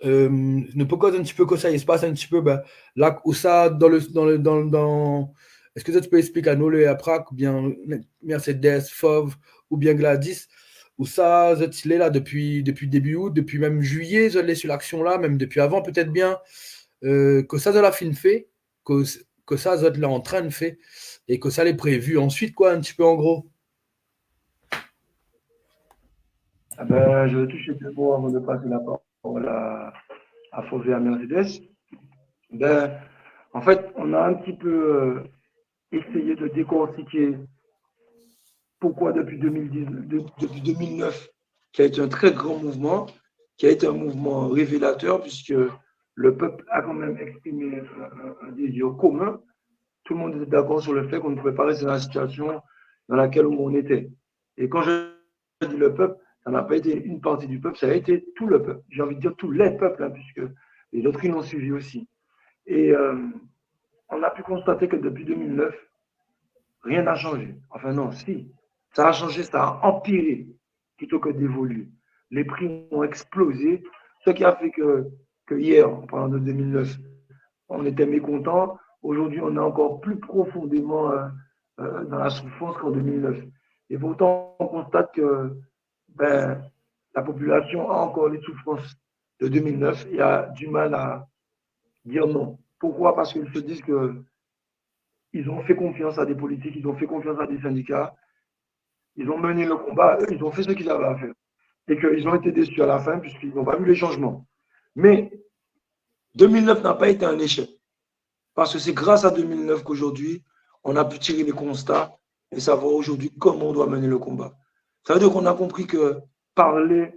ne peut cause un petit peu que ça, il se passe un petit peu, ben, là, où ça, est-ce que ça, tu peux expliquer à nous, le APRAC, ou bien Mercedes, Fauve, ou bien Gladys, où ça, vous êtes là depuis début août, depuis même juillet, vous êtes sur l'action là, même depuis avant, peut-être bien, que ça, de la fin fait, que ça, vous êtes là en train de faire, et que ça l'est prévu ensuite, quoi, un petit peu en gros. Ah ben, je vais toucher deux mots avant de passer la parole à Fauve et à Mercedes. Ben, en fait, on a un petit peu essayé de décortiquer pourquoi depuis 2009, qui a été un très grand mouvement, qui a été un mouvement révélateur, puisque le peuple a quand même exprimé un désir commun. Tout le monde était d'accord sur le fait qu'on ne pouvait pas rester dans la situation dans laquelle on était. Et quand je dis le peuple, ça n'a pas été une partie du peuple, ça a été tout le peuple. J'ai envie de dire tous les peuples, hein, puisque les autres, ils l'ont suivi aussi. Et on a pu constater que depuis 2009, rien n'a changé. Enfin non, si. Ça a changé, ça a empiré plutôt que d'évoluer. Les prix ont explosé, ce qui a fait que hier, en parlant de 2009, on était mécontents. Aujourd'hui, on est encore plus profondément dans la souffrance qu'en 2009. Et pourtant, on constate que la population a encore les souffrances de 2009 et a du mal à dire non. Pourquoi? Parce qu'ils se disent qu'ils ont fait confiance à des politiques, ils ont fait confiance à des syndicats, ils ont mené le combat, eux, ils ont fait ce qu'ils avaient à faire. Et qu'ils ont été déçus à la fin puisqu'ils n'ont pas vu les changements. Mais 2009 n'a pas été un échec. Parce que c'est grâce à 2009 qu'aujourd'hui, on a pu tirer les constats et savoir aujourd'hui comment on doit mener le combat. Ça veut dire qu'on a compris que parler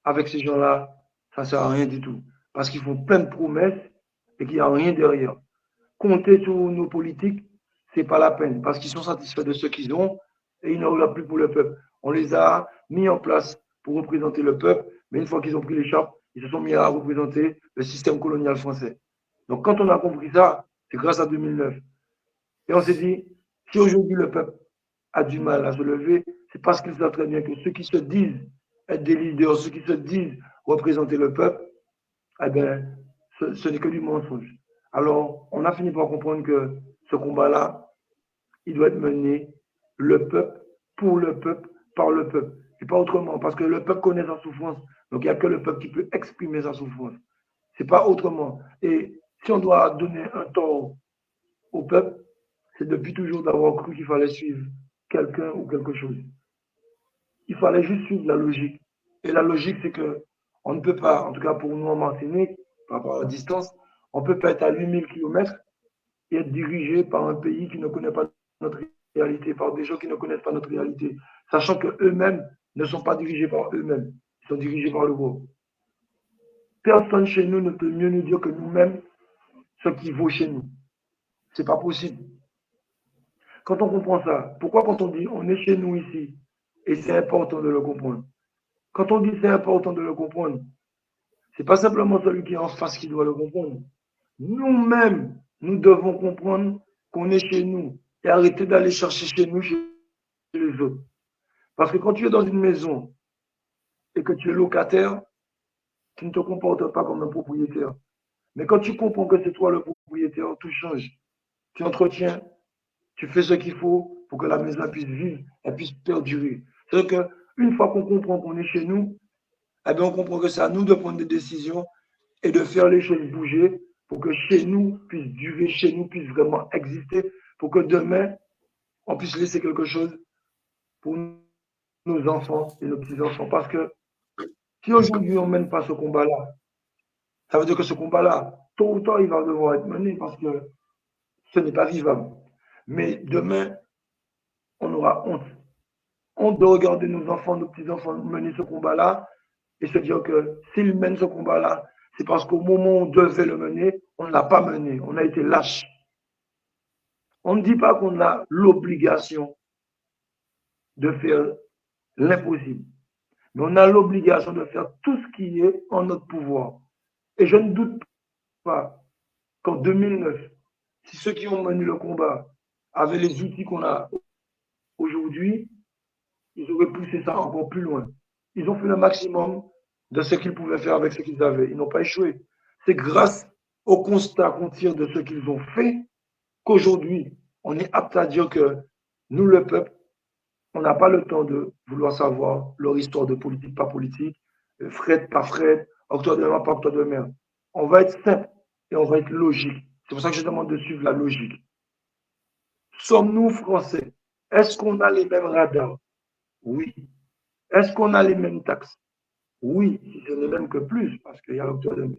avec ces gens-là, ça ne sert à rien du tout. Parce qu'ils font plein de promesses et qu'il n'y a rien derrière. Compter sur nos politiques, ce n'est pas la peine parce qu'ils sont satisfaits de ce qu'ils ont et ils n'en regardent plus pour le peuple. On les a mis en place pour représenter le peuple, mais une fois qu'ils ont pris l'écharpe, ils se sont mis à représenter le système colonial français. Donc quand on a compris ça, c'est grâce à 2009. Et on s'est dit, si aujourd'hui le peuple a du mal à se lever, c'est parce qu'ils savent très bien que ceux qui se disent être des leaders, ceux qui se disent représenter le peuple, eh bien, ce n'est que du mensonge. Alors, on a fini par comprendre que ce combat-là, il doit être mené le peuple, pour le peuple, par le peuple. Et pas autrement, parce que le peuple connaît sa souffrance. Donc, il n'y a que le peuple qui peut exprimer sa souffrance. Ce n'est pas autrement. Et si on doit donner un tort au peuple, c'est depuis toujours d'avoir cru qu'il fallait suivre quelqu'un ou quelque chose. Il fallait juste suivre la logique. Et la logique, c'est qu'on ne peut pas, en tout cas pour nous en Martinique, par rapport à la distance, on ne peut pas être à 8000 km et être dirigé par un pays qui ne connaît pas notre réalité, par des gens qui ne connaissent pas notre réalité, sachant qu'eux-mêmes ne sont pas dirigés par eux-mêmes, ils sont dirigés par le groupe. Personne chez nous ne peut mieux nous dire que nous-mêmes ce qui vaut chez nous. Ce n'est pas possible. Quand on comprend ça, pourquoi quand on dit on est chez nous ici, et c'est important de le comprendre. Quand on dit c'est important de le comprendre, ce n'est pas simplement celui qui est en face qui doit le comprendre. Nous-mêmes, nous devons comprendre qu'on est chez nous et arrêter d'aller chercher chez nous, chez les autres. Parce que quand tu es dans une maison et que tu es locataire, tu ne te comportes pas comme un propriétaire. Mais quand tu comprends que c'est toi le propriétaire, tout change. Tu entretiens, tu fais ce qu'il faut pour que la maison puisse vivre, elle puisse perdurer. C'est-à-dire qu'une fois qu'on comprend qu'on est chez nous, eh bien on comprend que c'est à nous de prendre des décisions et de faire les choses bouger pour que chez nous puisse durer, chez nous puisse vraiment exister, pour que demain, on puisse laisser quelque chose pour nos enfants et nos petits-enfants. Parce que si aujourd'hui on ne mène pas ce combat-là, ça veut dire que ce combat-là, tôt ou tard, il va devoir être mené parce que ce n'est pas vivable. Mais demain, on aura honte. Honte de regarder nos enfants, nos petits-enfants mener ce combat-là et se dire que s'ils mènent ce combat-là, c'est parce qu'au moment où on devait le mener, on ne l'a pas mené. On a été lâche. On ne dit pas qu'on a l'obligation de faire l'impossible. Mais on a l'obligation de faire tout ce qui est en notre pouvoir. Et je ne doute pas qu'en 2009, si ceux qui ont mené le combat avaient les outils qu'on a aujourd'hui, ils auraient poussé ça encore plus loin. Ils ont fait le maximum de ce qu'ils pouvaient faire avec ce qu'ils avaient. Ils n'ont pas échoué. C'est grâce au constat qu'on tire de ce qu'ils ont fait qu'aujourd'hui, on est apte à dire que nous, le peuple, on n'a pas le temps de vouloir savoir leur histoire de politique, pas politique, Fred, pas Fred, octobre de mer, pas octobre de mer. On va être simple et on va être logique. C'est pour ça que je demande de suivre la logique. Sommes-nous français? Est-ce qu'on a les mêmes radars? Oui. Est-ce qu'on a les mêmes taxes? Oui, si ce n'est même que plus, parce qu'il y a l'octobre de mer.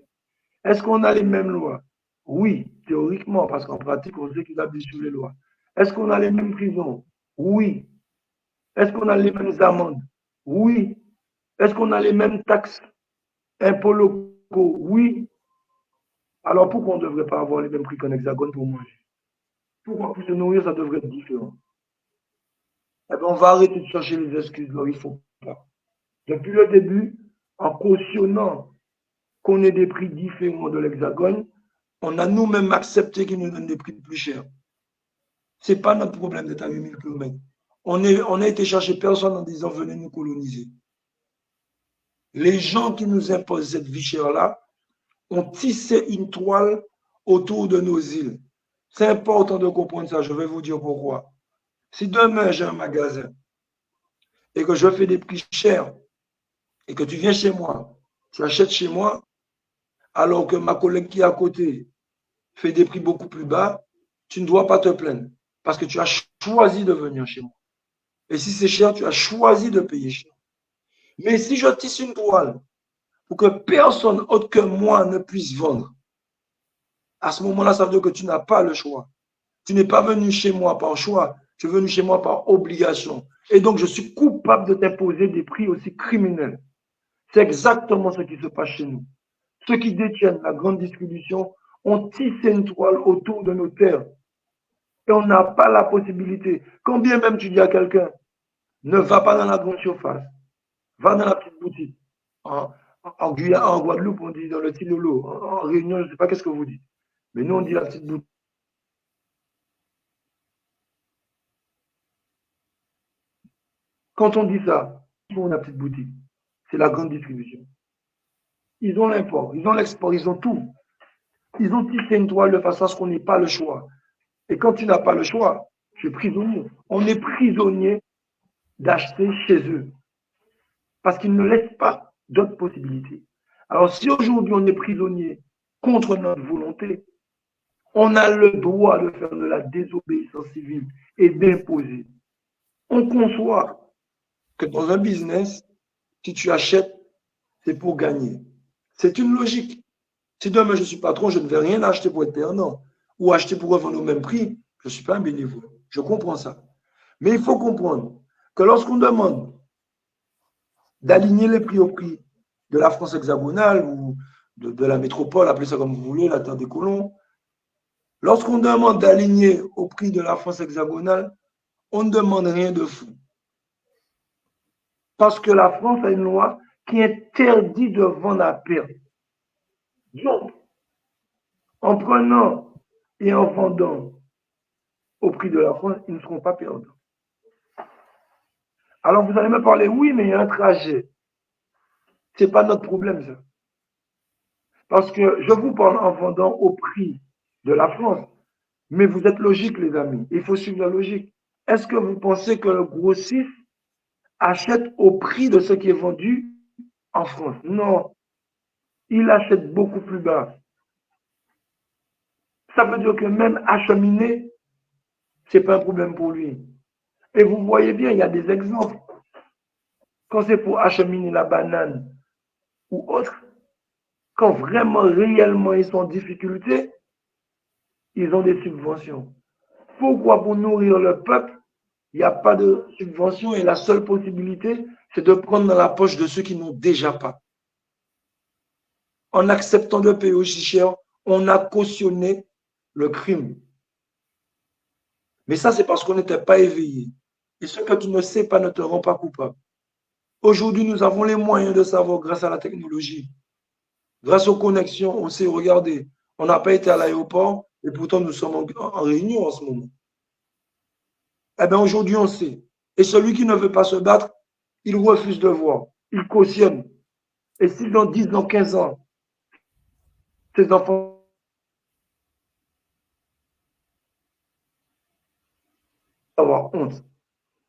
Est-ce qu'on a les mêmes lois? Oui, théoriquement, parce qu'en pratique, on sait qu'il a sur les lois. Est-ce qu'on a les mêmes prisons? Oui. Est-ce qu'on a les mêmes amendes? Oui. Est-ce qu'on a les mêmes taxes? Impôts locaux? Oui. Alors pourquoi on ne devrait pas avoir les mêmes prix qu'en Hexagone pour manger? Pourquoi pour se nourrir, ça devrait être différent? Eh bien, on va arrêter de chercher les excuses là, il ne faut pas. Depuis le début, en cautionnant qu'on ait des prix différents de l'Hexagone, on a nous-mêmes accepté qu'ils nous donnent des prix plus chers. Ce n'est pas notre problème d'être à 8000 km. On a été chercher personne en disant venez nous coloniser. Les gens qui nous imposent cette vie chère-là ont tissé une toile autour de nos îles. C'est important de comprendre ça, je vais vous dire pourquoi. Si demain j'ai un magasin et que je fais des prix chers et que tu viens chez moi, tu achètes chez moi, alors que ma collègue qui est à côté fait des prix beaucoup plus bas, tu ne dois pas te plaindre parce que tu as choisi de venir chez moi. Et si c'est cher, tu as choisi de payer cher. Mais si je tisse une toile pour que personne autre que moi ne puisse vendre, à ce moment-là, ça veut dire que tu n'as pas le choix. Tu n'es pas venu chez moi par choix, tu es venu chez moi par obligation. Et donc, je suis coupable de t'imposer des prix aussi criminels. C'est exactement ce qui se passe chez nous. Ceux qui détiennent la grande distribution ont tissé une toile autour de nos terres. Et on n'a pas la possibilité. Quand bien même tu dis à quelqu'un, ne va pas dans la grande surface, va dans la petite boutique. En Guyane, en Guadeloupe, on dit dans le Tilolo. En Réunion, je ne sais pas qu'est-ce que vous dites. Mais nous, on dit la petite boutique. Quand on dit ça, ils font la petite boutique. C'est la grande distribution. Ils ont l'import, ils ont l'export, ils ont tout. Ils ont tissé une toile de façon à ce qu'on n'ait pas le choix. Et quand tu n'as pas le choix, tu es prisonnier. On est prisonnier d'acheter chez eux. Parce qu'ils ne laissent pas d'autres possibilités. Alors si aujourd'hui on est prisonnier contre notre volonté, on a le droit de faire de la désobéissance civile et d'imposer. On conçoit que dans un business, si tu achètes c'est pour gagner. C'est une logique. Si demain je suis patron, je ne vais rien acheter pour être perdant ou acheter pour revendre au même prix, je ne suis pas un bénévole. Je comprends ça. Mais il faut comprendre que lorsqu'on demande d'aligner les prix au prix de la France hexagonale ou de la métropole, appelez ça comme vous voulez, la terre des colons, lorsqu'on demande d'aligner au prix de la France hexagonale, on ne demande rien de fou. Parce que la France a une loi qui interdit de vendre à perte. Donc, en prenant et en vendant au prix de la France, ils ne seront pas perdants. Alors vous allez me parler, oui, mais il y a un trajet. Ce n'est pas notre problème, ça. Parce que je vous parle en vendant au prix de la France. Mais vous êtes logique, les amis. Il faut suivre la logique. Est-ce que vous pensez que le grossiste achète au prix de ce qui est vendu en France? Non. Il achète beaucoup plus bas. Ça veut dire que même acheminer, ce n'est pas un problème pour lui. Et vous voyez bien, il y a des exemples. Quand c'est pour acheminer la banane ou autre, quand vraiment, réellement, ils sont en difficulté, ils ont des subventions. Pourquoi? Pour nourrir le peuple, il n'y a pas de subvention et la seule possibilité, c'est de prendre dans la poche de ceux qui n'ont déjà pas. En acceptant de payer aussi cher, on a cautionné le crime. Mais ça, c'est parce qu'on n'était pas éveillé. Et ce que tu ne sais pas ne te rend pas coupable. Aujourd'hui, nous avons les moyens de savoir grâce à la technologie. Grâce aux connexions, on sait, regardez, on n'a pas été à l'aéroport et pourtant nous sommes en réunion en ce moment. Eh bien, aujourd'hui, on sait. Et celui qui ne veut pas se battre, il refuse de voir. Il cautionne. Et si dans 10, dans 15 ans, ces enfants vont avoir honte,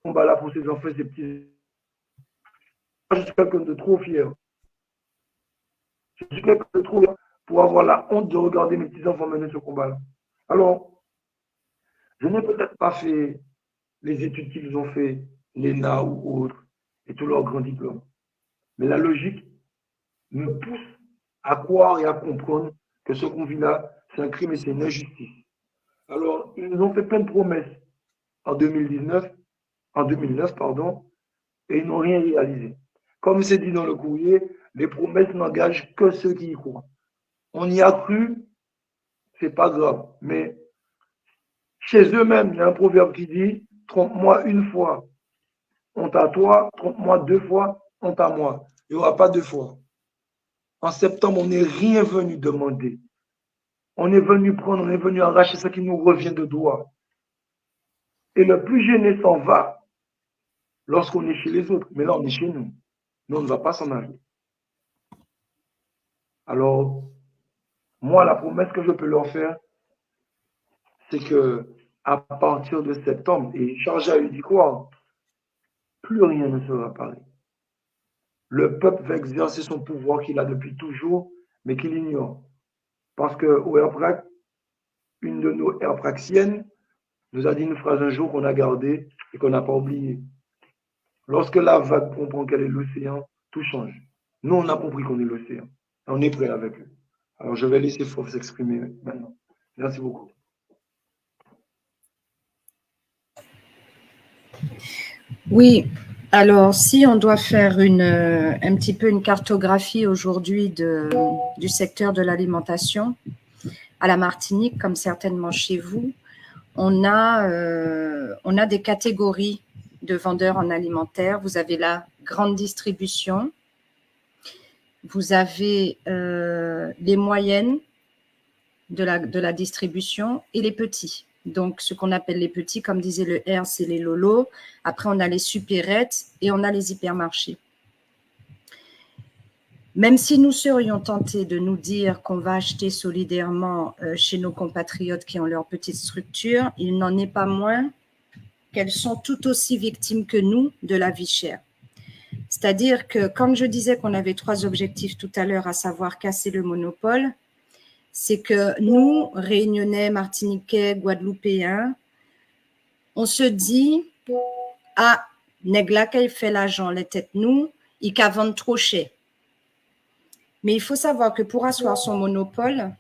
on va là pour ces enfants, ces petits. Je suis quelqu'un de trop fier. Je suis quelqu'un de trop fier pour avoir la honte de regarder mes petits-enfants mener ce combat-là. Alors, je n'ai peut-être pas fait les études qu'ils ont fait, l'ENA ou autres, et tous leurs grands diplômes. Mais la logique me pousse à croire et à comprendre que ce qu'on vit là, c'est un crime et c'est une injustice. Alors, ils nous ont fait plein de promesses en 2009, et ils n'ont rien réalisé. Comme c'est dit dans le courrier, les promesses n'engagent que ceux qui y croient. On y a cru, c'est pas grave, mais chez eux-mêmes, il y a un proverbe qui dit « Trompe-moi une fois, honte à toi, trompe-moi 2 fois, honte à moi ». Il n'y aura pas 2 fois. En septembre, on n'est rien venu demander. On est venu prendre, on est venu arracher ce qui nous revient de droit. Et le plus gêné s'en va lorsqu'on est chez les autres. Mais là, on est chez nous. Nous, on ne va pas s'en aller. Alors, moi, la promesse que je peux leur faire, c'est que à partir de septembre, et Charles a eu dit quoi? Plus rien ne sera pareil. Le peuple va exercer son pouvoir qu'il a depuis toujours, mais qu'il ignore. Parce qu'au Airprac, une de nos Airpraxiennes nous a dit une phrase un jour qu'on a gardée et qu'on n'a pas oubliée. Lorsque la vague comprend qu'elle est l'océan, tout change. Nous, on a compris qu'on est l'océan. On est prêt avec eux. Alors, je vais laisser Fof s'exprimer maintenant. Merci beaucoup. Oui, alors si on doit faire un petit peu une cartographie aujourd'hui du secteur de l'alimentation à la Martinique, comme certainement chez vous, on a des catégories de vendeurs en alimentaire. Vous avez la grande distribution, vous avez les moyennes de la distribution et les petits. Donc, ce qu'on appelle les petits, comme disait le R, c'est les lolos. Après, on a les supérettes et on a les hypermarchés. Même si nous serions tentés de nous dire qu'on va acheter solidairement chez nos compatriotes qui ont leur petite structure, il n'en est pas moins qu'elles sont tout aussi victimes que nous de la vie chère. C'est-à-dire que, comme je disais qu'on avait 3 objectifs tout à l'heure, à savoir casser le monopole, c'est que nous, Réunionnais, Martiniquais, Guadeloupéens, on se dit « Ah, nèg là qu'il fait l'argent, les têtes nous, il qu'à vendre trop cher. » Mais il faut savoir que pour asseoir son monopole,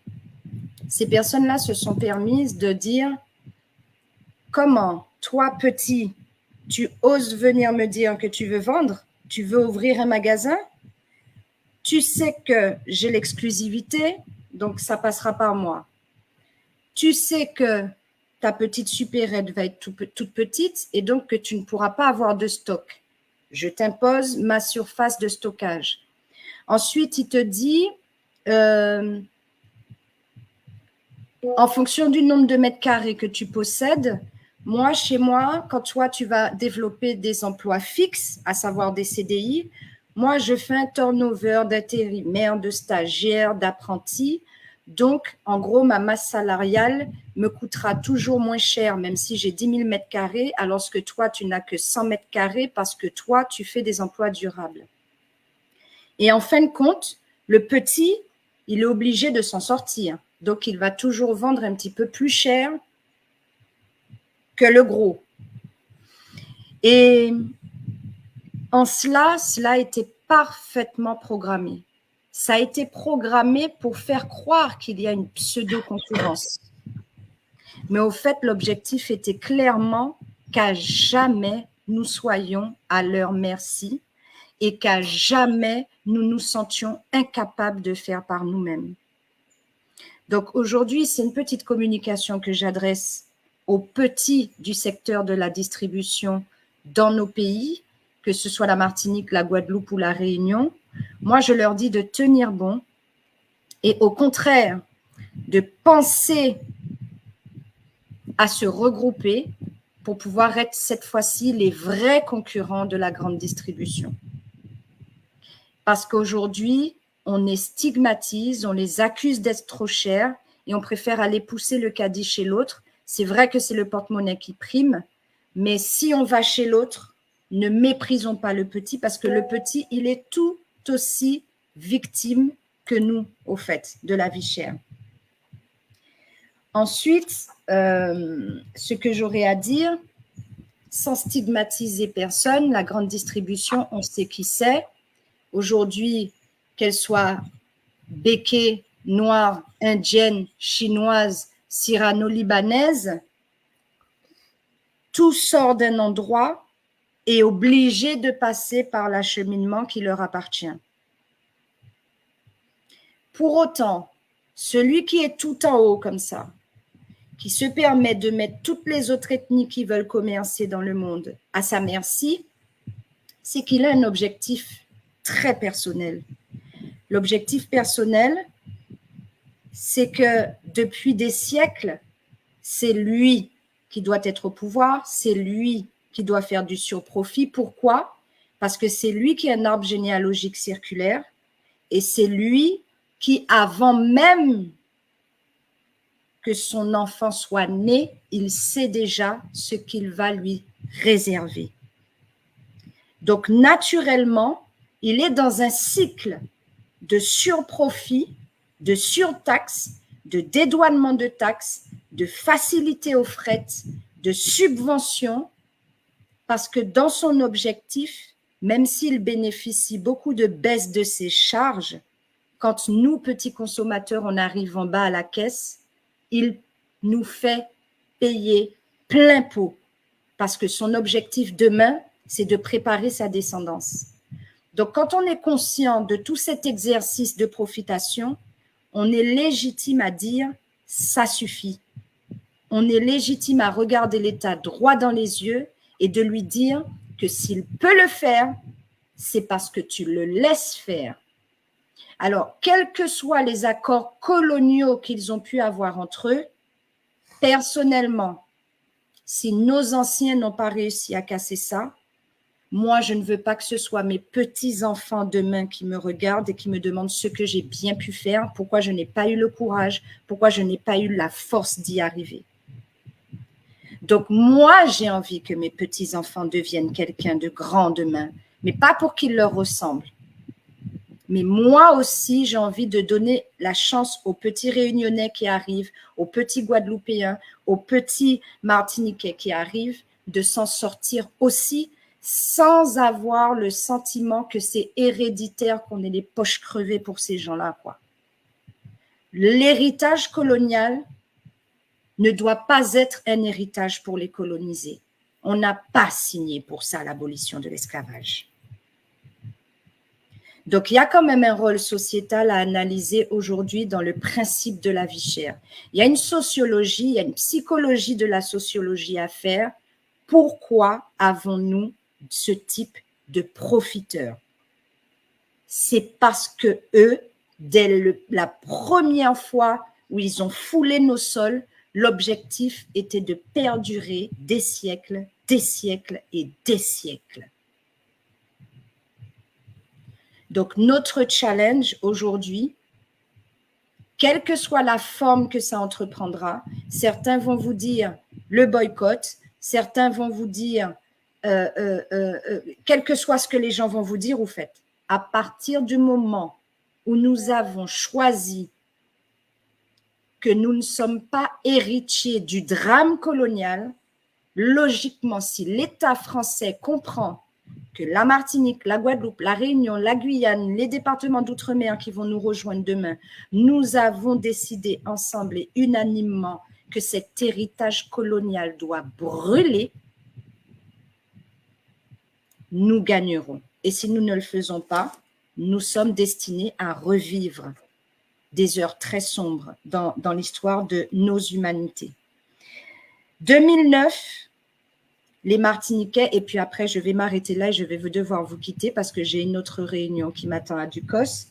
ces personnes-là se sont permises de dire « Comment, toi, petit, tu oses venir me dire que tu veux vendre? Tu veux ouvrir un magasin? Tu sais que j'ai l'exclusivité, donc ça passera par moi. Tu sais que ta petite supérette va être toute petite et donc que tu ne pourras pas avoir de stock. Je t'impose ma surface de stockage. » Ensuite, il te dit, en fonction du nombre de mètres carrés que tu possèdes, moi, chez moi, quand toi, tu vas développer des emplois fixes, à savoir des CDI, moi, je fais un turnover d'intérimaires, de stagiaires, d'apprentis. Donc, en gros, ma masse salariale me coûtera toujours moins cher, même si j'ai 10 000 mètres carrés, alors que toi, tu n'as que 100 mètres carrés parce que toi, tu fais des emplois durables. Et en fin de compte, le petit, il est obligé de s'en sortir. Donc, il va toujours vendre un petit peu plus cher que le gros. Et en cela était parfaitement programmé. Ça a été programmé pour faire croire qu'il y a une pseudo-concurrence. Mais au fait, l'objectif était clairement qu'à jamais nous soyons à leur merci et qu'à jamais nous nous sentions incapables de faire par nous-mêmes. Donc aujourd'hui, c'est une petite communication que j'adresse aux petits du secteur de la distribution dans nos pays, que ce soit la Martinique, la Guadeloupe ou la Réunion. Moi, je leur dis de tenir bon et au contraire, de penser à se regrouper pour pouvoir être cette fois-ci les vrais concurrents de la grande distribution. Parce qu'aujourd'hui, on les stigmatise, on les accuse d'être trop chers et on préfère aller pousser le caddie chez l'autre. C'est vrai que c'est le porte-monnaie qui prime, mais si on va chez l'autre, ne méprisons pas le petit parce que le petit, il est tout aussi victime que nous, au fait, de la vie chère. Ensuite, ce que j'aurais à dire, sans stigmatiser personne, la grande distribution, on sait qui c'est. Aujourd'hui, qu'elle soit béquée, noire, indienne, chinoise, cyrano-libanaise, tout sort d'un endroit et est obligé de passer par l'acheminement qui leur appartient. Pour autant, celui qui est tout en haut comme ça, qui se permet de mettre toutes les autres ethnies qui veulent commercer dans le monde à sa merci, c'est qu'il a un objectif très personnel. L'objectif personnel, c'est que depuis des siècles, c'est lui qui doit être au pouvoir, c'est lui qui doit faire du surprofit. Pourquoi? Parce que c'est lui qui a un arbre généalogique circulaire et c'est lui qui, avant même que son enfant soit né, il sait déjà ce qu'il va lui réserver. Donc, naturellement, il est dans un cycle de surprofit, de surtaxe, de dédouanement de taxes, de facilité aux frais, de subventions, parce que dans son objectif, même s'il bénéficie beaucoup de baisse de ses charges, quand nous, petits consommateurs, on arrive en bas à la caisse, il nous fait payer plein pot, parce que son objectif demain, c'est de préparer sa descendance. Donc, quand on est conscient de tout cet exercice de profitation, on est légitime à dire « ça suffit ». On est légitime à regarder l'État droit dans les yeux et de lui dire que s'il peut le faire, c'est parce que tu le laisses faire. Alors, quels que soient les accords coloniaux qu'ils ont pu avoir entre eux, personnellement, si nos anciens n'ont pas réussi à casser ça, moi, je ne veux pas que ce soit mes petits-enfants demain qui me regardent et qui me demandent ce que j'ai bien pu faire, pourquoi je n'ai pas eu le courage, pourquoi je n'ai pas eu la force d'y arriver. Donc, moi, j'ai envie que mes petits-enfants deviennent quelqu'un de grand demain, mais pas pour qu'ils leur ressemblent. Mais moi aussi, j'ai envie de donner la chance aux petits Réunionnais qui arrivent, aux petits Guadeloupéens, aux petits Martiniquais qui arrivent, de s'en sortir aussi sans avoir le sentiment que c'est héréditaire, qu'on ait les poches crevées pour ces gens-là, quoi. L'héritage colonial ne doit pas être un héritage pour les colonisés. On n'a pas signé pour ça l'abolition de l'esclavage. Donc, il y a quand même un rôle sociétal à analyser aujourd'hui dans le principe de la vie chère. Il y a une sociologie, il y a une psychologie de la sociologie à faire. Pourquoi avons-nous ce type de profiteurs? C'est parce que eux, dès la première fois où ils ont foulé nos sols, l'objectif était de perdurer des siècles et des siècles. Donc, notre challenge aujourd'hui, quelle que soit la forme que ça entreprendra, certains vont vous dire le boycott, certains vont vous dire, quel que soit ce que les gens vont vous dire, vous faites. À partir du moment où nous avons choisi que nous ne sommes pas héritiers du drame colonial, logiquement, si l'État français comprend que la Martinique, la Guadeloupe, la Réunion, la Guyane, les départements d'outre-mer qui vont nous rejoindre demain, nous avons décidé ensemble et unanimement que cet héritage colonial doit brûler, nous gagnerons. Et si nous ne le faisons pas, nous sommes destinés à revivre des heures très sombres dans l'histoire de nos humanités. 2009, les Martiniquais, et puis après, je vais m'arrêter là et je vais devoir vous quitter parce que j'ai une autre réunion qui m'attend à Ducos.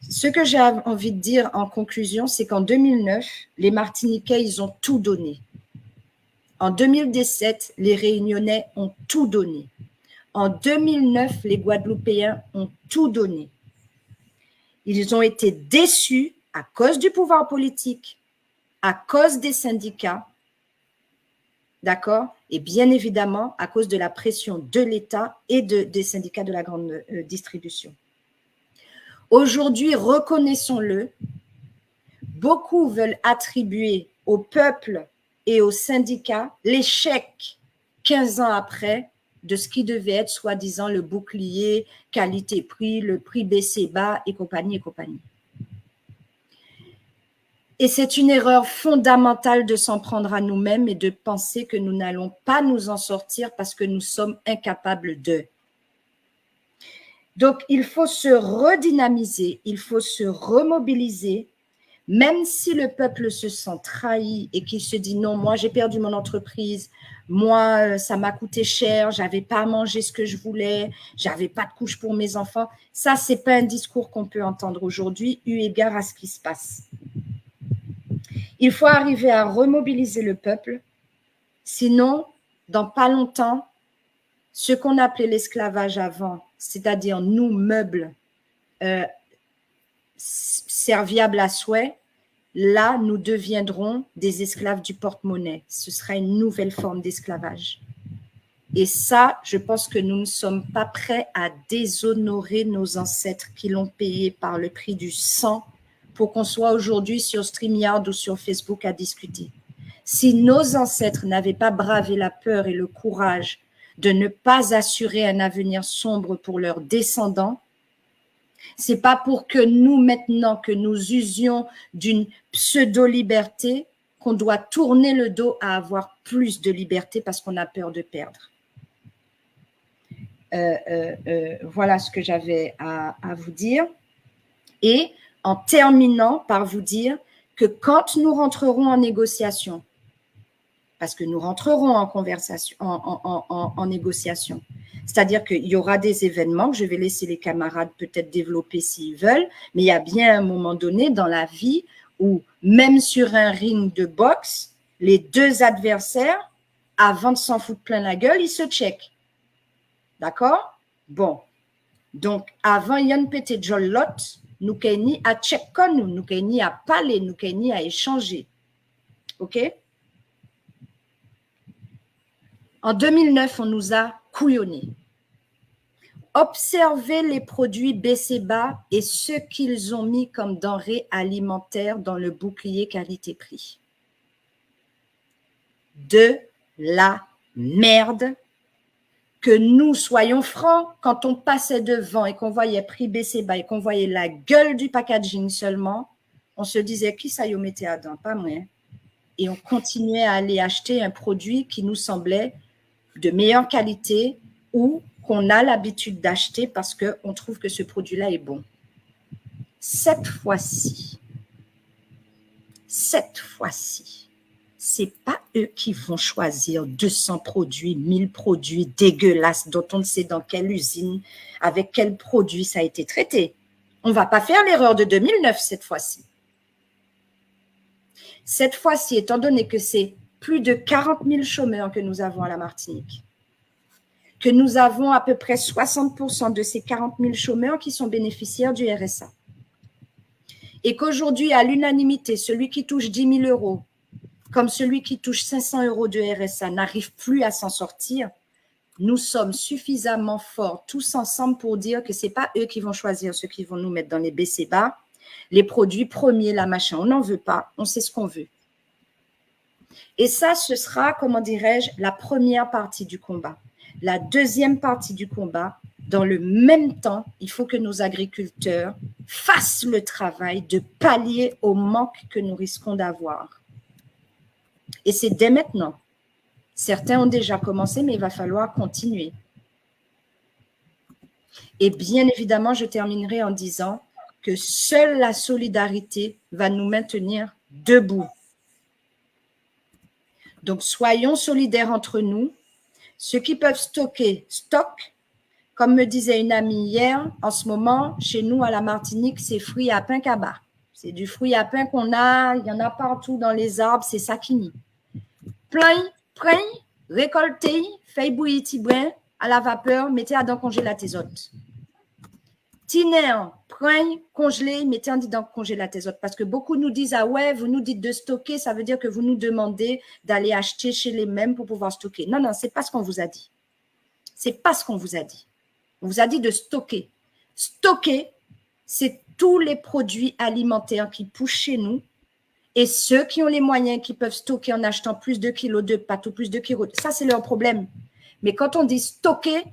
Ce que j'ai envie de dire en conclusion, c'est qu'en 2009, les Martiniquais, ils ont tout donné. En 2017, les Réunionnais ont tout donné. En 2009, les Guadeloupéens ont tout donné. Ils ont été déçus à cause du pouvoir politique, à cause des syndicats, d'accord? Et bien évidemment, à cause de la pression de l'État et des syndicats de la grande distribution. Aujourd'hui, reconnaissons-le, beaucoup veulent attribuer au peuple et aux syndicats l'échec 15 ans après de ce qui devait être soi-disant le bouclier qualité-prix, le prix baissé bas et compagnie et compagnie. Et c'est une erreur fondamentale de s'en prendre à nous-mêmes et de penser que nous n'allons pas nous en sortir parce que nous sommes incapables de. Donc, il faut se redynamiser, il faut se remobiliser, même si le peuple se sent trahi et qu'il se dit non, moi j'ai perdu mon entreprise, moi ça m'a coûté cher, j'avais pas à manger ce que je voulais, j'avais pas de couche pour mes enfants. Ça, c'est pas un discours qu'on peut entendre aujourd'hui eu égard à ce qui se passe. Il faut arriver à remobiliser le peuple, sinon, dans pas longtemps, ce qu'on appelait l'esclavage avant, c'est-à-dire nous, meubles, serviables à souhait, là, nous deviendrons des esclaves du porte-monnaie. Ce sera une nouvelle forme d'esclavage. Et ça, je pense que nous ne sommes pas prêts à déshonorer nos ancêtres qui l'ont payé par le prix du sang pour qu'on soit aujourd'hui sur StreamYard ou sur Facebook à discuter. Si nos ancêtres n'avaient pas bravé la peur et le courage de ne pas assurer un avenir sombre pour leurs descendants, c'est pas pour que nous, maintenant que nous usions d'une pseudo-liberté, qu'on doit tourner le dos à avoir plus de liberté parce qu'on a peur de perdre. Voilà ce que j'avais à vous dire. Et en terminant par vous dire que quand nous rentrerons en négociation, parce que nous rentrerons en conversation, en négociation, c'est-à-dire qu'il y aura des événements que je vais laisser les camarades peut-être développer s'ils veulent, mais il y a bien un moment donné dans la vie où même sur un ring de boxe, les deux adversaires, avant de s'en foutre plein la gueule, ils se checkent. D'accord? Bon. Donc, avant Yann Pété Jolot, nous ni à check nous ni à parler, nous ni à échanger. OK? En 2009, on nous a couillonnés. Observez les produits BCBA et ce qu'ils ont mis comme denrées alimentaires dans le bouclier qualité-prix. De la merde que nous soyons francs, quand on passait devant et qu'on voyait prix baisser bas et qu'on voyait la gueule du packaging seulement, on se disait qui ça y mettait à dents, pas moi. Et on continuait à aller acheter un produit qui nous semblait de meilleure qualité ou qu'on a l'habitude d'acheter parce qu'on trouve que ce produit-là est bon. Cette fois-ci, c'est pas eux qui vont choisir 200 produits, 1000 produits dégueulasses dont on ne sait dans quelle usine, avec quel produit ça a été traité. On ne va pas faire l'erreur de 2009 cette fois-ci. Cette fois-ci, étant donné que c'est plus de 40 000 chômeurs que nous avons à la Martinique, que nous avons à peu près 60% de ces 40 000 chômeurs qui sont bénéficiaires du RSA, et qu'aujourd'hui, à l'unanimité, celui qui touche 10 000 euros, comme celui qui touche 500 euros de RSA, n'arrive plus à s'en sortir, nous sommes suffisamment forts tous ensemble pour dire que ce n'est pas eux qui vont choisir ceux qui vont nous mettre dans les BC-bas, les produits premiers, la machin. On n'en veut pas, on sait ce qu'on veut. Et ça, ce sera, comment dirais-je, la première partie du combat. La deuxième partie du combat, dans le même temps, il faut que nos agriculteurs fassent le travail de pallier au manque que nous risquons d'avoir. Et c'est dès maintenant. Certains ont déjà commencé, mais il va falloir continuer. Et bien évidemment, je terminerai en disant que seule la solidarité va nous maintenir debout. Donc, soyons solidaires entre nous. Ceux qui peuvent stocker, stockent. Comme me disait une amie hier, en ce moment, chez nous à la Martinique, c'est fruits à pain cabas. C'est du fruit à pain qu'on a, il y en a partout dans les arbres, c'est ça qui nie. Plein, récoltez, faites bouillir petit brin à la vapeur, mettez à dans congélatézote. Tiner, prenez, congelez, mettez en dans congélatézote. Parce que beaucoup nous disent, ah ouais, vous nous dites de stocker, ça veut dire que vous nous demandez d'aller acheter chez les mêmes pour pouvoir stocker. Non, non, c'est pas ce qu'on vous a dit. C'est pas ce qu'on vous a dit. On vous a dit de stocker. Stocker, c'est tous les produits alimentaires qui poussent chez nous. Et ceux qui ont les moyens, qui peuvent stocker en achetant plus de kilos de pâtes ou plus de kilos, ça, c'est leur problème. Mais quand on dit stocker,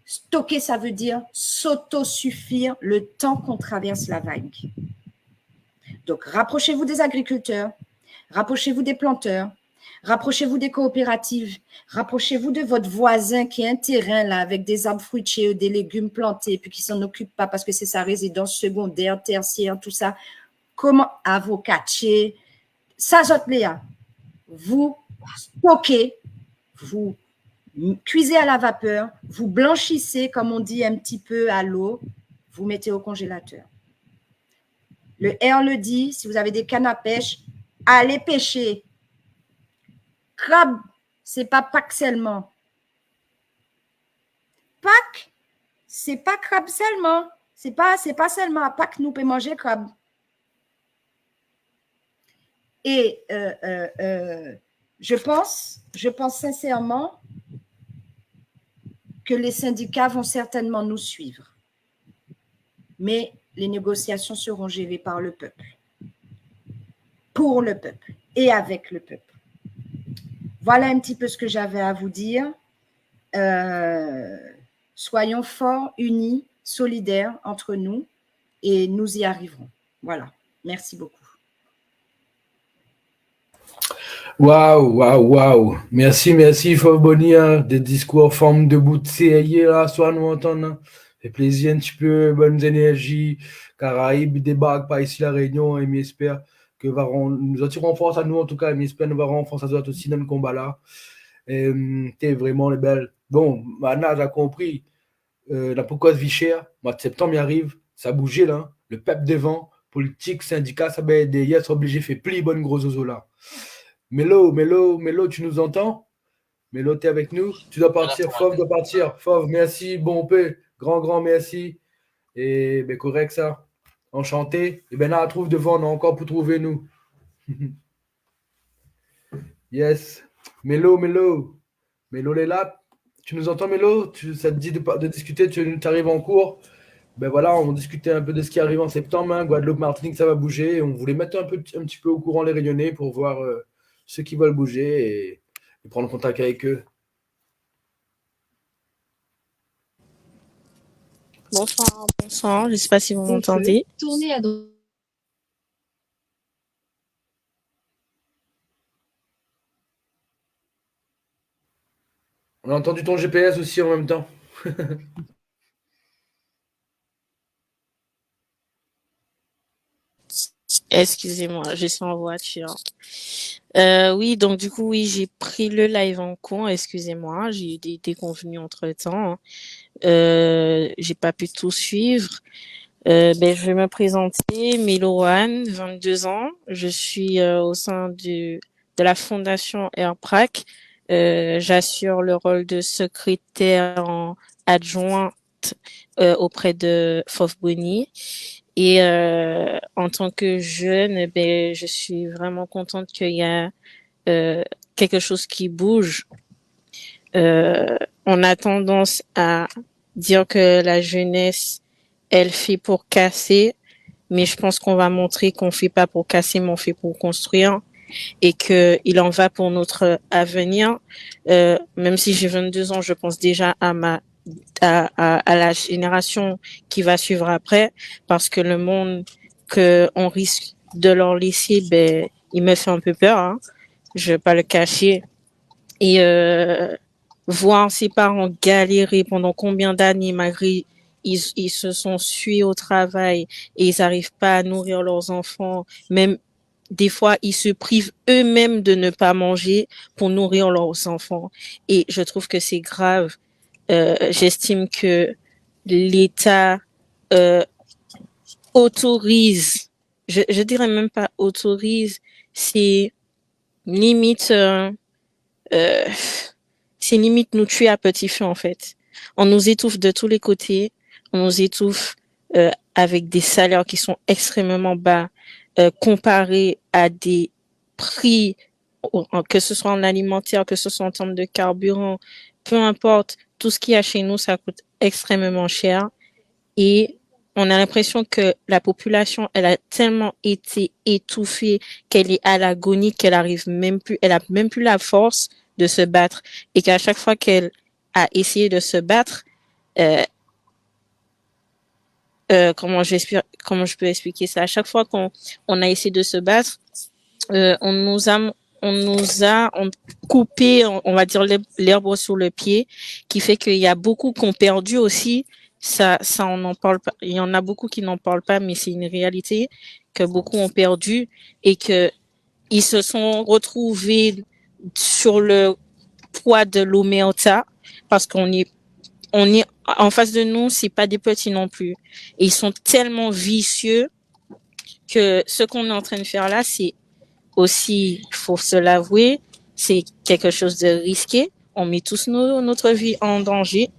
stocker, ça veut dire s'autosuffire le temps qu'on traverse la vague. Donc, rapprochez-vous des agriculteurs, rapprochez-vous des planteurs, rapprochez-vous des coopératives, rapprochez-vous de votre voisin qui a un terrain là avec des arbres fruitiers, des légumes plantés, puis qui ne s'en occupe pas parce que c'est sa résidence secondaire, tertiaire, tout ça. Comment avocatier, ça, Léa, vous stockez, vous cuisez à la vapeur, vous blanchissez, comme on dit un petit peu à l'eau, vous mettez au congélateur. Le R le dit, si vous avez des cannes à pêche, allez pêcher. Crabe, c'est pas Pâques seulement. Pâques, c'est pas crabe seulement. C'est pas seulement à Pâques nous pouvons manger crabe. Et je pense sincèrement que les syndicats vont certainement nous suivre. Mais les négociations seront gérées par le peuple, pour le peuple et avec le peuple. Voilà un petit peu ce que j'avais à vous dire. Soyons forts, unis, solidaires entre nous et nous y arriverons. Voilà. Merci beaucoup. Waouh. Merci, Fauve Bonny, hein, des discours en forme de bout de CAI, là, soit nous entendre. Fait plaisir un petit peu, bonnes énergies, Caraïbes, débarque par ici la Réunion, et j'espère que nous attirons force à nous, en tout cas, et j'espère nous verrons force à nous aussi dans le combat là. T'es vraiment les belles. Bon, maintenant, j'ai compris, la pourquoi vie chère, mois de septembre, il arrive, ça a bougé là, le peuple devant, politique, syndicat, ça va aider, hier, c'est obligé, fait pli, bonne gros ozo là. Mélo, tu nous entends? Mélo, t'es avec nous? Tu dois partir, Fauve doit partir. Fauve, merci, bon paix, grand merci. Et ben correct ça. Enchanté. Et ben là, trouve devant, on a encore pour trouver nous. Yes. Mélo est là. Tu nous entends, Mélo? Ça te dit de discuter, tu arrives en cours. Ben voilà, on discutait un peu de ce qui arrive en septembre. Hein. Guadeloupe, Martinique, ça va bouger. Et on voulait mettre un petit peu au courant les Réunionnais pour voir ceux qui veulent bouger et prendre contact avec eux. Bonsoir, bonsoir. Je ne sais pas si vous m'entendez. Tournez à droite. On a entendu ton GPS aussi en même temps. Excusez-moi, je suis en voiture. Oui, donc du coup, oui, j'ai pris le live en compte. Excusez-moi, j'ai eu des déconvenus entre-temps. J'ai pas pu tout suivre. Je vais me présenter, Méloane, 22 ans. Je suis au sein de la fondation AirPrac. J'assure le rôle de secrétaire adjointe auprès de Fof Boni. Et en tant que jeune, je suis vraiment contente qu'il y a quelque chose qui bouge. On a tendance à dire que la jeunesse, elle fait pour casser, mais je pense qu'on va montrer qu'on fait pas pour casser, mais on fait pour construire, et que il en va pour notre avenir. Même si j'ai 22 ans, je pense déjà à la génération qui va suivre après, parce que le monde que on risque de leur laisser, il me fait un peu peur, hein. Je vais pas le cacher. Et voir ses parents galérer pendant combien d'années malgré ils se sont sués au travail et ils n'arrivent pas à nourrir leurs enfants, même des fois ils se privent eux-mêmes de ne pas manger pour nourrir leurs enfants. Et je trouve que c'est grave. J'estime que l'État autorise, je dirais même pas autorise, c'est limite euh, c'est limite nous tuer à petit feu en fait. On nous étouffe de tous les côtés, on nous étouffe avec des salaires qui sont extrêmement bas comparés à des prix, que ce soit en alimentaire, que ce soit en termes de carburant, peu importe, tout ce qu'il y a chez nous, ça coûte extrêmement cher. Et on a l'impression que la population, elle a tellement été étouffée qu'elle est à l'agonie, qu'elle arrive même plus, elle a même plus la force de se battre. Et qu'à chaque fois qu'elle a essayé de se battre, comment je peux expliquer ça? À chaque fois qu'on a essayé de se battre, on nous a coupé, on va dire, l'herbe sous le pied, qui fait qu'il y a beaucoup qui ont perdu aussi. Ça, on n'en parle pas. Il y en a beaucoup qui n'en parlent pas, mais c'est une réalité que beaucoup ont perdu et que ils se sont retrouvés sur le poids de l'omerta parce qu'on est en face de nous, c'est pas des petits non plus. Et ils sont tellement vicieux que ce qu'on est en train de faire là, c'est aussi, il faut se l'avouer, c'est quelque chose de risqué. On met tous notre vie en danger,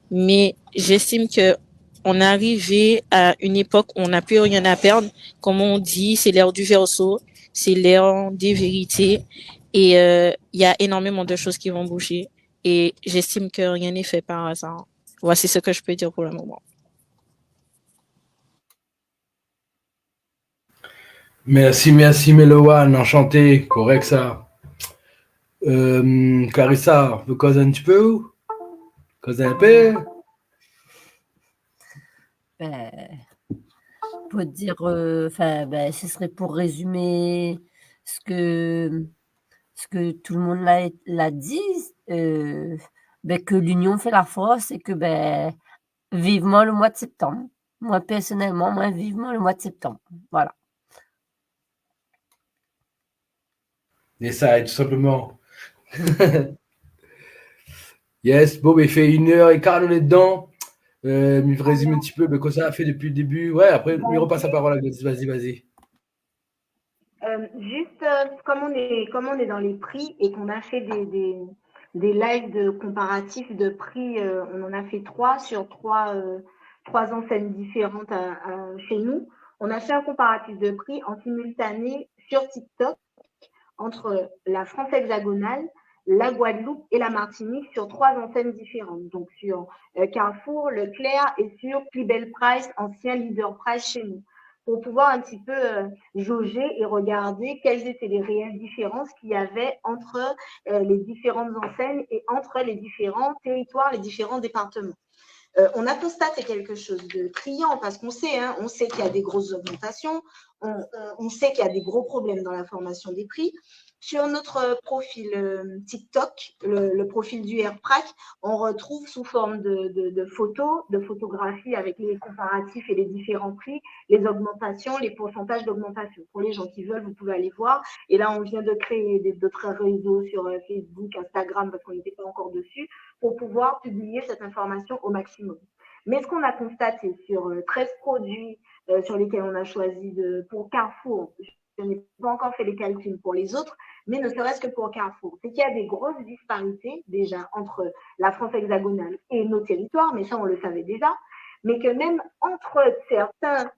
mais j'estime que on est arrivé à une époque où on n'a plus rien à perdre. Comme on dit, c'est l'ère du verseau, c'est l'ère des vérités, et il y a énormément de choses qui vont bouger. Et j'estime que rien n'est fait par hasard. Voici ce que je peux dire pour le moment. Merci Meloane, enchanté, correct ça. Clarissa, vous causer un petit peu? Causer un peu? Pour dire, ce serait pour résumer ce que tout le monde l'a dit, que l'union fait la force et que vivement le mois de septembre. Moi, personnellement, vivement le mois de septembre. Voilà. Et ça, tout simplement. Yes, bon, il fait 1h15, on est dedans. Mais je résume un petit peu quoi ça a fait depuis le début. Ouais, après, il repasse la parole à Gladys. Vas-y. Juste, comme on est dans les prix et qu'on a fait des lives de comparatifs de prix, on en a fait 3 sur 3 enseignes différentes chez nous. On a fait un comparatif de prix en simultané sur TikTok entre la France hexagonale, la Guadeloupe et la Martinique sur 3 enseignes différentes. Donc sur Carrefour, Leclerc et sur Plus Belle Price, ancien Leader Price chez nous, pour pouvoir un petit peu jauger et regarder quelles étaient les réelles différences qu'il y avait entre les différentes enseignes et entre les différents territoires, les différents départements. on a constaté quelque chose de criant parce qu'on sait, hein, on sait qu'il y a des grosses augmentations, on sait qu'il y a des gros problèmes dans la formation des prix. Sur notre profil TikTok, le profil du AirPrac, on retrouve sous forme de photos, de photographies avec les comparatifs et les différents prix, les augmentations, les pourcentages d'augmentation. Pour les gens qui veulent, vous pouvez aller voir. Et là, on vient de créer d'autres réseaux sur Facebook, Instagram, parce qu'on n'était pas encore dessus, pour pouvoir publier cette information au maximum. Mais ce qu'on a constaté sur 13 produits sur lesquels on a choisi pour Carrefour, je n'ai pas encore fait les calculs pour les autres, mais ne serait-ce que pour Carrefour, c'est qu'il y a des grosses disparités déjà entre la France hexagonale et nos territoires, mais ça on le savait déjà, mais que même entre certains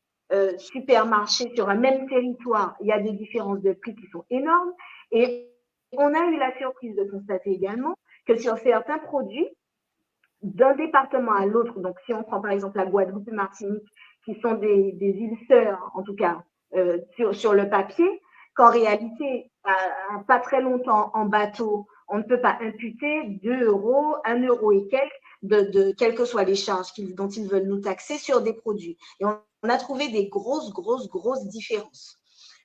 supermarchés sur un même territoire, il y a des différences de prix qui sont énormes. Et on a eu la surprise de constater également que sur certains produits, d'un département à l'autre, donc si on prend par exemple la Guadeloupe et Martinique, qui sont des îles sœurs, en tout cas sur le papier, qu'en réalité, pas très longtemps en bateau, on ne peut pas imputer 2 euros, 1 euro et quelques, quelles que soient les charges dont ils veulent nous taxer sur des produits. Et on a trouvé des grosses différences.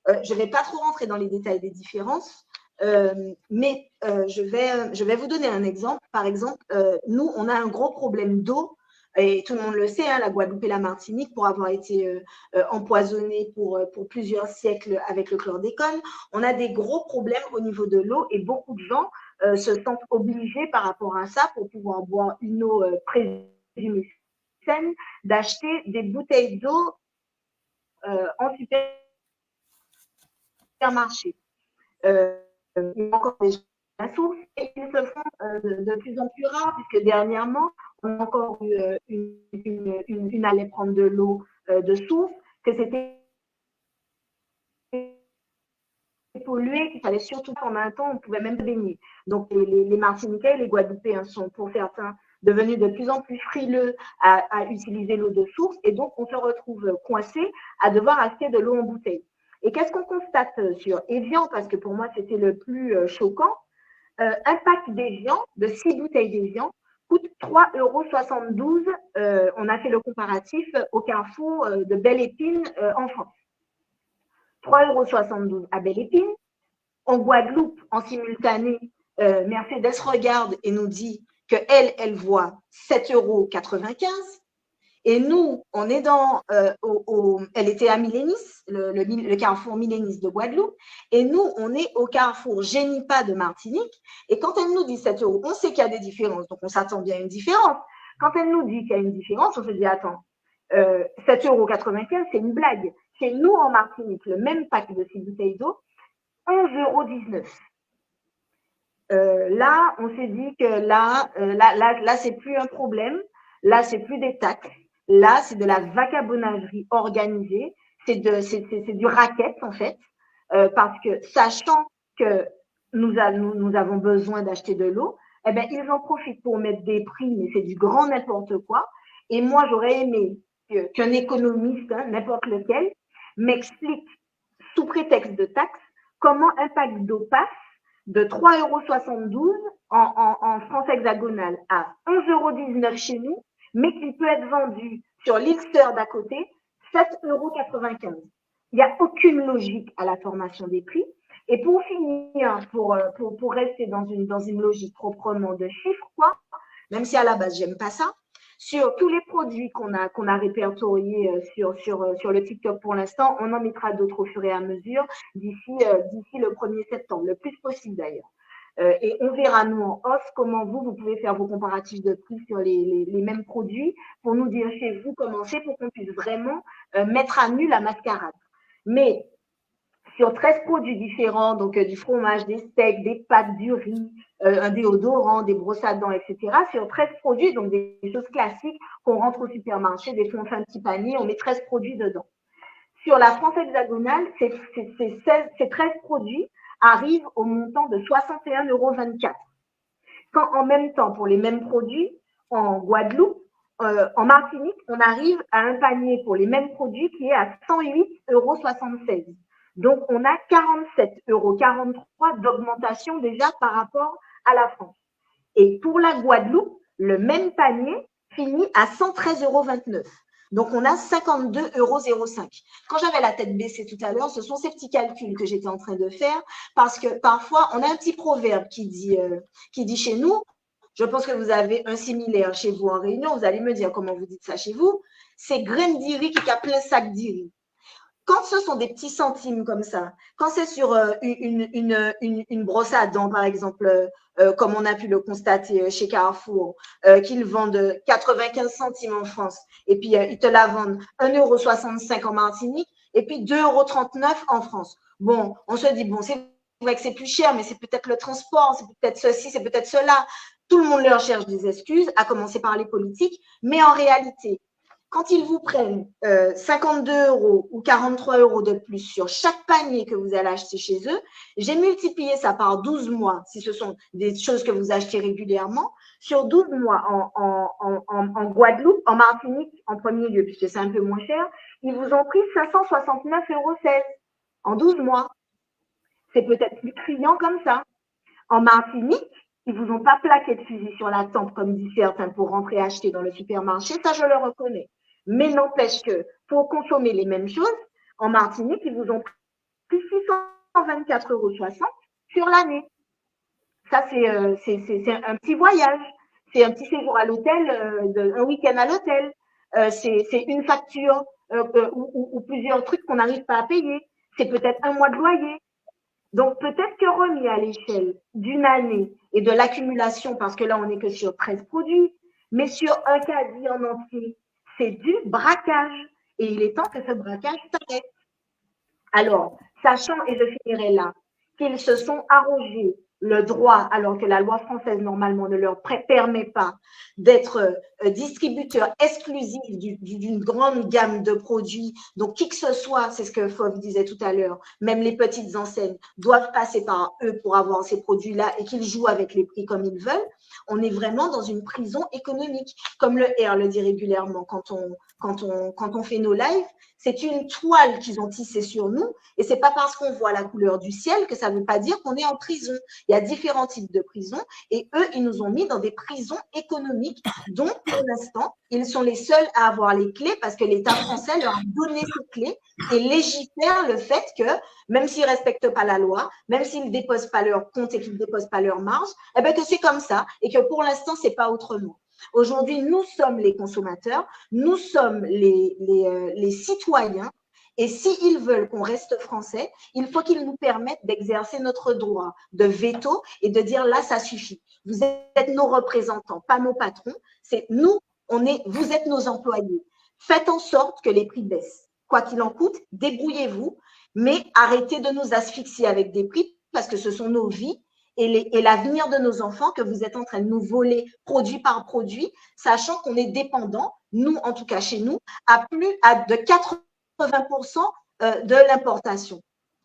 Je ne vais pas trop rentrer dans les détails des différences, mais je vais vous donner un exemple. Par exemple, nous, on a un gros problème d'eau, et tout le monde le sait, hein, la Guadeloupe et la Martinique, pour avoir été empoisonnés pour plusieurs siècles avec le chlordécone, on a des gros problèmes au niveau de l'eau et beaucoup de gens se sentent obligés par rapport à ça, pour pouvoir boire une eau présumée saine, d'acheter des bouteilles d'eau en supermarché. Il y a encore des gens à la source et ils se font de plus en plus rares, puisque dernièrement, on a encore eu une allait prendre de l'eau de source, que c'était pollué, qu'il fallait surtout prendre un temps, on pouvait même baigner. Donc, les Martiniquais et les Guadeloupéens sont, pour certains, devenus de plus en plus frileux à utiliser l'eau de source, et donc on se retrouve coincé à devoir acheter de l'eau en bouteille. Et qu'est-ce qu'on constate sur Evian, parce que pour moi, c'était le plus choquant, un pack d'Evian, de 6 bouteilles d'Evian, coûte 3,72 €. On a fait le comparatif au Carrefour de Belle-Épine en France. 3,72 € à Belle-Épine. En Guadeloupe, en simultané, Mercedes regarde et nous dit qu'elle voit 7,95 €. Et nous, on est elle était à Milénis, le Carrefour Milénis de Guadeloupe, et nous, on est au Carrefour Génipa de Martinique. Et quand elle nous dit 7 €, on sait qu'il y a des différences, donc on s'attend bien à une différence. Quand elle nous dit qu'il y a une différence, on se dit, attends, 7,95 €, c'est une blague. Chez nous, en Martinique, le même pack de 6 bouteilles d'eau, 11,19 €. Là, on s'est dit que là, c'est plus un problème. Là, c'est plus des taxes. Là, c'est de la vagabondagerie organisée. C'est du racket, en fait. Parce que, sachant que nous avons besoin d'acheter de l'eau, eh bien, ils en profitent pour mettre des prix, mais c'est du grand n'importe quoi. Et moi, j'aurais aimé qu'un économiste, hein, n'importe lequel, m'explique, sous prétexte de taxes, comment un pack d'eau passe de 3,72 € en France hexagonale à 11,19 € chez nous, mais qu'il peut être vendu sur l'île sœur d'à côté 7,95 €. Il n'y a aucune logique à la formation des prix. Et pour finir, pour rester dans une logique proprement de chiffres, quoi, même si à la base, j'aime pas ça, sur tous les produits qu'on a répertoriés sur le TikTok pour l'instant, on en mettra d'autres au fur et à mesure d'ici le 1er septembre, le plus possible d'ailleurs. Et on verra, nous, en hausse, comment vous pouvez faire vos comparatifs de prix sur les mêmes produits pour nous dire chez vous comment c'est, pour qu'on puisse vraiment mettre à nu la mascarade. Mais sur 13 produits différents, donc du fromage, des steaks, des pâtes, du riz, un déodorant, des brosses à dents, etc. Sur 13 produits, donc des choses classiques qu'on rentre au supermarché, des fois on fait un petit panier, on met 13 produits dedans. Sur la France hexagonale, ces 13 produits arrivent au montant de 61,24 €. Quand en même temps, pour les mêmes produits, en Guadeloupe, en Martinique, on arrive à un panier pour les mêmes produits qui est à 108,76 €. Donc, on a 47,43 € d'augmentation déjà par rapport à la France. Et pour la Guadeloupe, le même panier finit à 113,29 €. Donc, on a 52,05 €. Quand j'avais la tête baissée tout à l'heure, ce sont ces petits calculs que j'étais en train de faire parce que parfois, on a un petit proverbe qui dit chez nous, je pense que vous avez un similaire chez vous en Réunion, vous allez me dire comment vous dites ça chez vous, c'est graine d'iri qui a plein sac d'iri. Quand ce sont des petits centimes comme ça, quand c'est sur une brosse à dents, par exemple, comme on a pu le constater chez Carrefour, qu'ils vendent 95 centimes en France, et puis ils te la vendent 1,65 € en Martinique, et puis 2,39 € en France. Bon, on se dit, bon, c'est vrai que c'est plus cher, mais c'est peut-être le transport, c'est peut-être ceci, c'est peut-être cela. Tout le monde leur cherche des excuses, à commencer par les politiques, mais en réalité, quand ils vous prennent 52 € ou 43 € de plus sur chaque panier que vous allez acheter chez eux, j'ai multiplié ça par 12 mois, si ce sont des choses que vous achetez régulièrement, sur 12 mois en Guadeloupe, en Martinique, en premier lieu, puisque c'est un peu moins cher, ils vous ont pris 569,16 € en 12 mois. C'est peut-être plus criant comme ça. En Martinique, ils vous ont pas plaqué de fusil sur la tempe, comme disent certains, pour rentrer acheter dans le supermarché, ça je le reconnais. Mais n'empêche que pour consommer les mêmes choses, en Martinique, ils vous ont pris 624,60 € sur l'année. Ça, c'est un petit voyage. C'est un petit séjour à l'hôtel, un week-end à l'hôtel. C'est une facture ou plusieurs trucs qu'on n'arrive pas à payer. C'est peut-être un mois de loyer. Donc, peut-être que remis à l'échelle d'une année et de l'accumulation, parce que là, on n'est que sur 13 produits, mais sur un caddie en entier, c'est du braquage. Et il est temps que ce braquage s'arrête. Alors, sachant, et je finirai là, qu'ils se sont arrogés le droit, alors que la loi française, normalement, ne leur permet pas d'être distributeurs exclusifs d'une grande gamme de produits. Donc, qui que ce soit, c'est ce que Fauve disait tout à l'heure, même les petites enseignes doivent passer par eux pour avoir ces produits-là et qu'ils jouent avec les prix comme ils veulent. On est vraiment dans une prison économique. Comme le R le dit régulièrement quand on fait nos lives, c'est une toile qu'ils ont tissée sur nous et c'est pas parce qu'on voit la couleur du ciel que ça veut pas dire qu'on est en prison. Il y a différents types de prisons et eux, ils nous ont mis dans des prisons économiques dont, pour l'instant, ils sont les seuls à avoir les clés parce que l'État français leur a donné ces clés et légifère le fait que même s'ils respectent pas la loi, même s'ils ne déposent pas leur compte et qu'ils ne déposent pas leur marge, eh ben que c'est comme ça et que pour l'instant, c'est pas autrement. Aujourd'hui, nous sommes les consommateurs, nous sommes les citoyens et s'ils veulent qu'on reste français, il faut qu'ils nous permettent d'exercer notre droit de veto et de dire là, ça suffit. Vous êtes nos représentants, pas nos patrons. C'est nous, vous êtes nos employés. Faites en sorte que les prix baissent. Quoi qu'il en coûte, débrouillez-vous, mais arrêtez de nous asphyxier avec des prix parce que ce sont nos vies et l'avenir de nos enfants que vous êtes en train de nous voler produit par produit, sachant qu'on est dépendant, nous, en tout cas chez nous, de 80% de l'importation.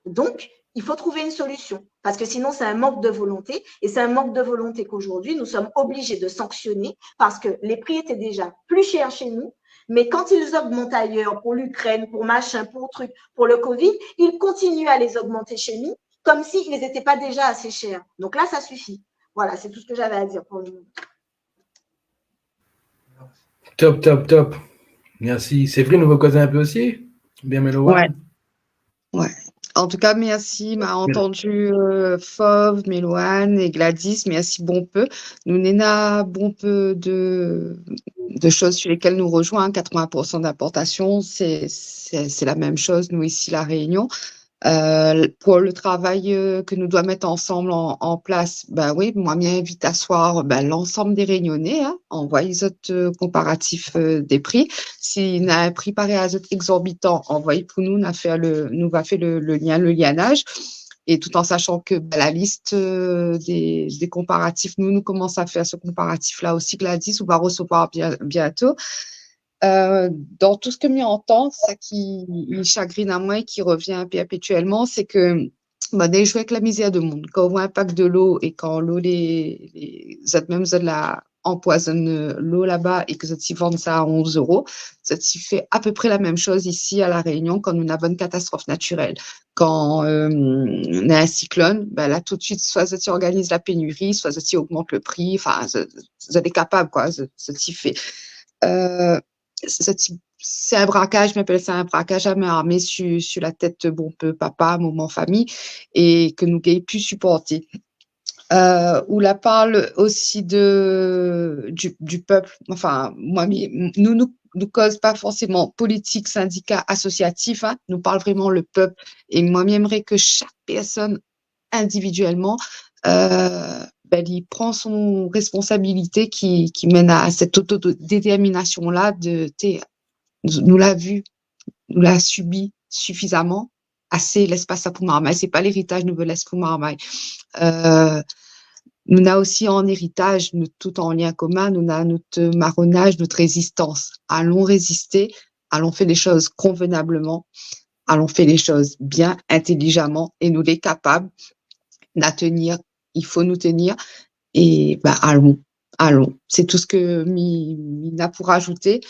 Donc, il faut trouver une solution parce que sinon, c'est un manque de volonté et c'est un manque de volonté qu'aujourd'hui, nous sommes obligés de sanctionner parce que les prix étaient déjà plus chers chez nous. Mais quand ils augmentent ailleurs pour l'Ukraine, pour machin, pour truc, pour le Covid, ils continuent à les augmenter chez nous comme s'ils n'étaient pas déjà assez chers. Donc là, ça suffit. Voilà, c'est tout ce que j'avais à dire pour le moment. Top, top, top. Merci. Séverine, vous vous causez un peu aussi? Bien, Méloane? Ouais. En tout cas, merci. M'a entendu Fauve, Méloane et Gladys. Merci bon peu. Nous n'avons bon peu de choses sur lesquelles nous rejoignons. 80% d'importation, c'est la même chose, nous ici, La Réunion. Pour le travail que nous devons mettre ensemble en place, ben oui, moi, m'invite à asseoir l'ensemble des Réunionnais, hein, envoyer les autres comparatifs des prix. S'il y a un prix pareil à autres exorbitant, envoyez pour nous, va faire le lianage. Et tout en sachant que la liste des comparatifs, nous commençons à faire ce comparatif-là aussi, Gladys, on va recevoir bientôt. Dans tout ce que m'entend, ça qui me chagrine à moi et qui revient perpétuellement, c'est que des jouets avec la misère de monde. Quand on voit un pack de l'eau et quand l'eau, les mêmes empoisonnent l'eau là-bas et que ça vendent ça à 11 €, ça fait à peu près la même chose ici à La Réunion quand on a une bonne catastrophe naturelle. Quand on a un cyclone, là tout de suite, soit ça organise la pénurie, soit ça augmente le prix, enfin, ça est capable, quoi, ça fait. C'est un braquage, je m'appelle ça un braquage à main armée sur la tête bon peu papa, maman, famille, et que nous gagnons plus supporter. Où la parle aussi du peuple. Enfin, moi, nous cause pas forcément politique, syndicat, associatif, hein, nous parle vraiment le peuple. Et moi, j'aimerais que chaque personne individuellement, il prend son responsabilité qui mène à cette autodétermination-là nous l'a vu, nous l'a subi suffisamment. Assez, laisse pas ça pour Marmaille. C'est pas l'héritage, nous veut laisse pour Marmaille. Nous avons aussi en héritage, nous, tout en lien commun, nous avons notre marronnage, notre résistance. Allons résister, allons faire les choses convenablement, allons faire les choses bien, intelligemment, et nous les capables d'à tenir. Il faut nous tenir, et allons. C'est tout ce que Mina pour ajouter.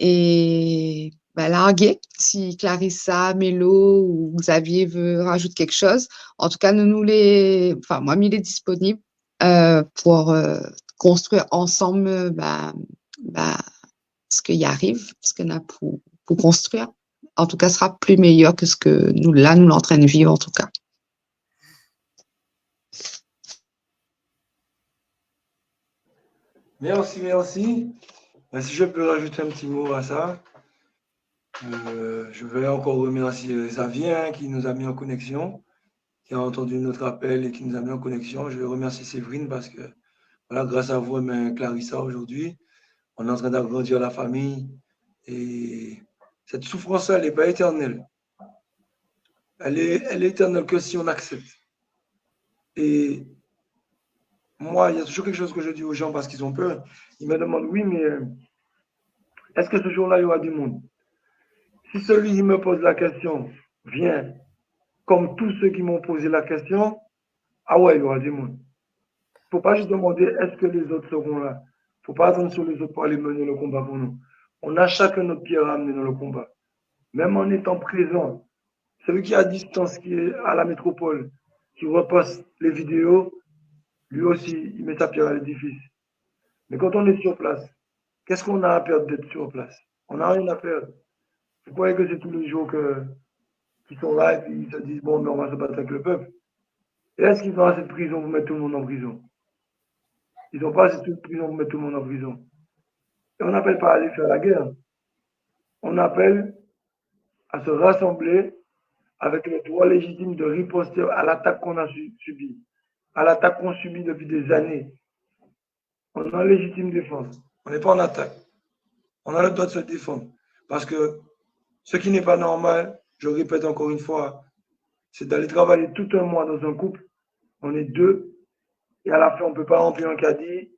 Et larguer, si Clarissa, Mélo ou Xavier veut rajouter quelque chose. En tout cas, moi, il est disponible pour construire ensemble ce qui arrive, ce qu'on a pour construire. En tout cas, ce sera plus meilleur que ce que nous l'entrain de vivre, en tout cas. Merci. Si je peux rajouter un petit mot à ça, je vais encore remercier Xavier qui nous a mis en connexion, qui a entendu notre appel et qui nous a mis en connexion. Je vais remercier Séverine parce que, voilà, grâce à vous, Clarissa, aujourd'hui, on est en train d'agrandir la famille et cette souffrance-là, elle n'est pas éternelle. Elle est éternelle que si on accepte. Et moi, il y a toujours quelque chose que je dis aux gens parce qu'ils ont peur. Ils me demandent, oui, mais est-ce que ce jour-là, il y aura du monde? Si celui qui me pose la question vient comme tous ceux qui m'ont posé la question, ah ouais, il y aura du monde. Il ne faut pas juste demander est-ce que les autres seront là. Il ne faut pas attendre sur les autres pour aller mener le combat pour nous. On a chacun notre pierre à amener dans le combat. Même en étant présent, celui qui est à distance, qui est à la métropole, qui repasse les vidéos, lui aussi, il met sa pierre à l'édifice. Mais quand on est sur place, qu'est-ce qu'on a à perdre d'être sur place? On n'a rien à perdre. Vous croyez que c'est tous les jours qu'ils sont là et puis ils se disent bon, mais on va se battre avec le peuple. Et est-ce qu'ils ont assez de prison pour mettre tout le monde en prison? Ils n'ont pas assez de prison pour mettre tout le monde en prison. Et on n'appelle pas à aller faire la guerre. On appelle à se rassembler avec le droit légitime de riposter à l'attaque qu'on a subie, à l'attaque qu'on subit depuis des années. On est en légitime défense. On n'est pas en attaque. On a le droit de se défendre. Parce que ce qui n'est pas normal, je le répète encore une fois, c'est d'aller travailler tout un mois dans un couple. On est deux. Et à la fin, on ne peut pas remplir un caddie.